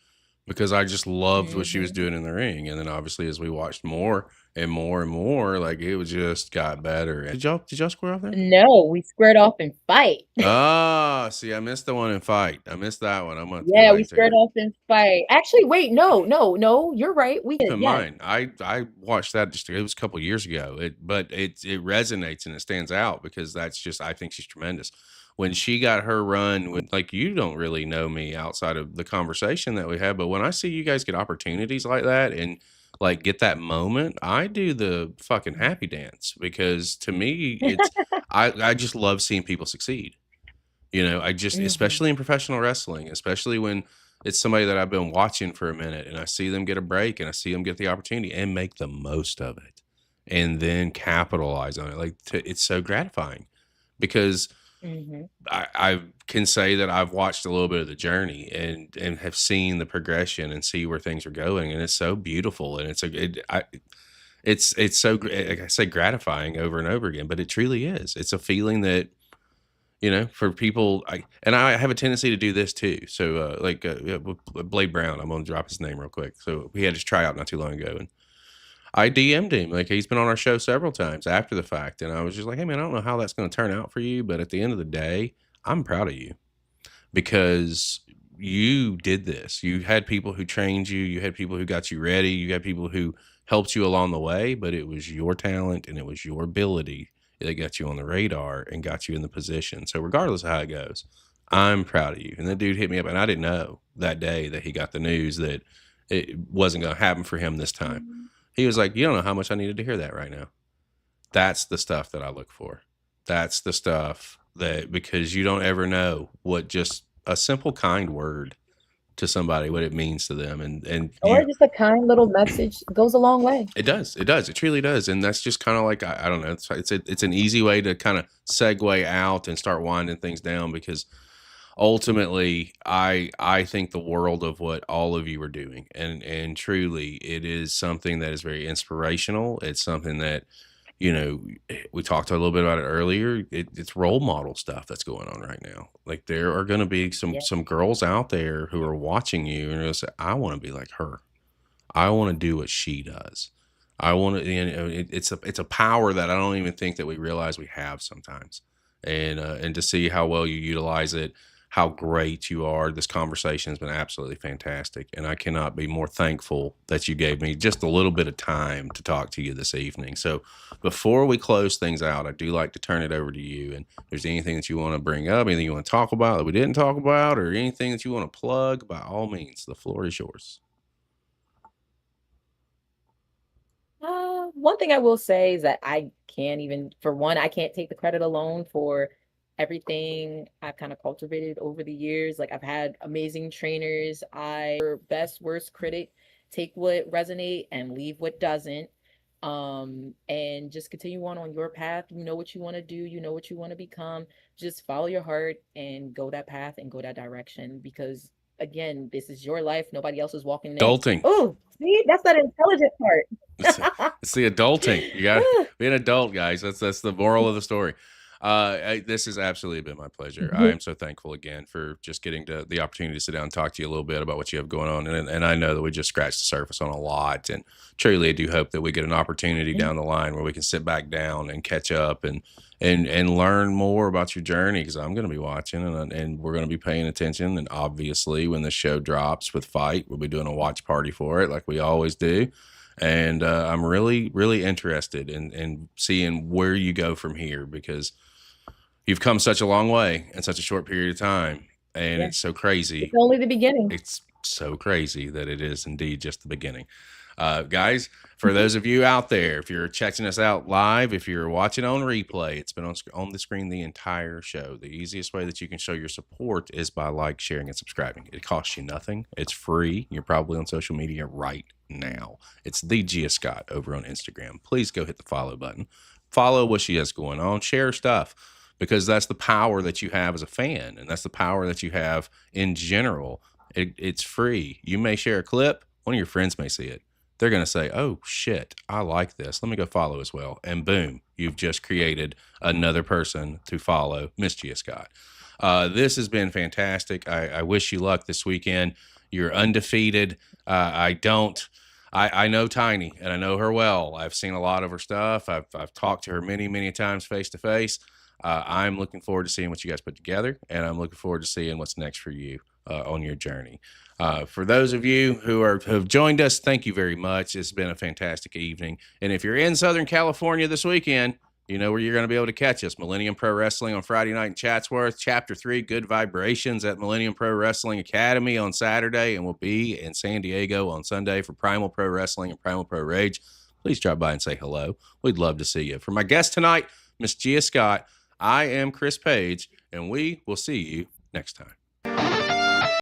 Speaker 2: because I just loved what she was
Speaker 3: Hmm.
Speaker 2: doing in the ring. And then obviously as we watched more and more and more, like it was just got better. And did y'all square off there?
Speaker 3: No, we squared off in Fight.
Speaker 2: Ah, see, I missed the one in Fight. I missed that one. I'm gonna have to go
Speaker 3: Yeah,
Speaker 2: back
Speaker 3: we
Speaker 2: and take a
Speaker 3: squared
Speaker 2: look.
Speaker 3: off in Fight. Actually, wait, no, you're right. We
Speaker 2: Keep
Speaker 3: did,
Speaker 2: in
Speaker 3: yes.
Speaker 2: mind, I watched that just it was a couple years ago. But it resonates and it stands out because that's just I think she's tremendous. When she got her run, when like you don't really know me outside of the conversation that we had, but when I see you guys get opportunities like that and like get that moment, I do the fucking happy dance because to me it's I just love seeing people succeed. I just
Speaker 3: Hmm.
Speaker 2: especially in professional wrestling, especially when it's somebody that I've been watching for a minute and I see them get a break and I see them get the opportunity and make the most of it and then capitalize on it. Like it's so gratifying because
Speaker 3: Hmm.
Speaker 2: I can say that I've watched a little bit of the journey and have seen the progression and see where things are going and it's so beautiful and it's so like I say gratifying over and over again, but it truly is. It's a feeling that for people, I have a tendency to do this too. So, yeah, with Blade Brown, I'm gonna drop his name real quick. So he had his tryout not too long ago, and I DM'd him. Like he's been on our show several times after the fact, and I was just like, "Hey man, I don't know how that's gonna turn out for you, but at the end of the day, I'm proud of you because you did this. You had people who trained you, you had people who got you ready, you had people who helped you along the way, but it was your talent and it was your ability that got you on the radar and got you in the position. So regardless of how it goes, I'm proud of you." And that dude hit me up, and I didn't know that day that he got the news that it wasn't going to happen for him this time. He was like, "You don't know how much I needed to hear that right now." That's the stuff that I look for. That's the stuff that because you don't ever know what just a simple kind word to somebody what it means to them and
Speaker 3: Or
Speaker 2: you
Speaker 3: just a kind little message goes a long way.
Speaker 2: it truly does, and that's just kind of like I don't know, it's an easy way to kind of segue out and start winding things down because ultimately I think the world of what all of you are doing and truly it is something that is very inspirational. It's something that we talked a little bit about it earlier. It's role model stuff that's going on right now. Like there are going to be some
Speaker 3: Yeah.
Speaker 2: some girls out there who are watching you and are going to say, "I want to be like her. I want to do what she does. I want to." It's a power that I don't even think that we realize we have sometimes. And to see how well you utilize it, how great you are. This conversation has been absolutely fantastic, and I cannot be more thankful that you gave me just a little bit of time to talk to you this evening. So, before we close things out, I do like to turn it over to you. And if there's anything that you want to bring up, anything you want to talk about that we didn't talk about, or anything that you want to plug, by all means, the floor is yours.
Speaker 3: One thing I will say is that I can't even, for one, I can't take the credit alone for everything I've kind of cultivated over the years. Like I've had amazing trainers. Best worst critic, take what resonate and leave what doesn't. And just continue on your path. You know what you want to do, you know what you want to become. Just follow your heart and go that path and go that direction because again, this is your life. Nobody else is walking in.
Speaker 2: Adulting.
Speaker 3: Oh, see, that's that intelligent
Speaker 2: It's,
Speaker 3: part.
Speaker 2: it's the adulting. You got to be an adult, guys. That's the moral of the story. This has absolutely been my pleasure. I am so thankful again for just getting the opportunity to sit down and talk to you a little bit about what you have going on. And I know that we just scratched the surface on a lot. And truly, I do hope that we get an opportunity down the line where we can sit back down and catch up and learn more about your journey because I'm going to be watching and we're going to be paying attention. And obviously, when the show drops with Fight, we'll be doing a watch party for it like we always do. And I'm really, really interested in seeing where you go from here because you've come such a long way in such a short period of time. And
Speaker 3: Yeah,
Speaker 2: it's so
Speaker 3: it's
Speaker 2: crazy.
Speaker 3: only the beginning.
Speaker 2: It's so crazy that it is indeed just the beginning. Guys, for those of you out there, if you're checking us out live, if you're watching on replay, it's been on the screen the entire show. The easiest way that you can show your support is by sharing, and subscribing. It costs you nothing. It's free. You're probably on social media right now. It's the Gia Scott over on Instagram. Please go hit the follow button. Follow what she has going on. Share stuff because that's the power that you have as a fan, and that's the power that you have in general. It's free. You may share a clip. One of your friends may see it. They're going to say, "Oh, shit, I like this. Let me go follow as well." And boom, you've just created another person to follow Miss Gia Scott. This has been fantastic. I wish you luck this weekend. You're undefeated. I don't. I know Tiny, and I know her well. I've seen a lot of her stuff. I've talked to her many times face to face. I'm looking forward to seeing what you guys put together, and I'm looking forward to seeing what's next for you on your journey. For those of you who have joined us, thank you very much. It's been a fantastic evening. And if you're in Southern California this weekend, you know where you're going to be able to catch us. Millennium Pro Wrestling on Friday night in Chatsworth. Chapter 3, Good Vibrations at Millennium Pro Wrestling Academy on Saturday. And we'll be in San Diego on Sunday for Primal Pro Wrestling and Primal Pro Rage. Please drop by and say hello. We'd love to see you. For my guest tonight, Miss Gia Scott, I am Chris Page, and we will see you next time.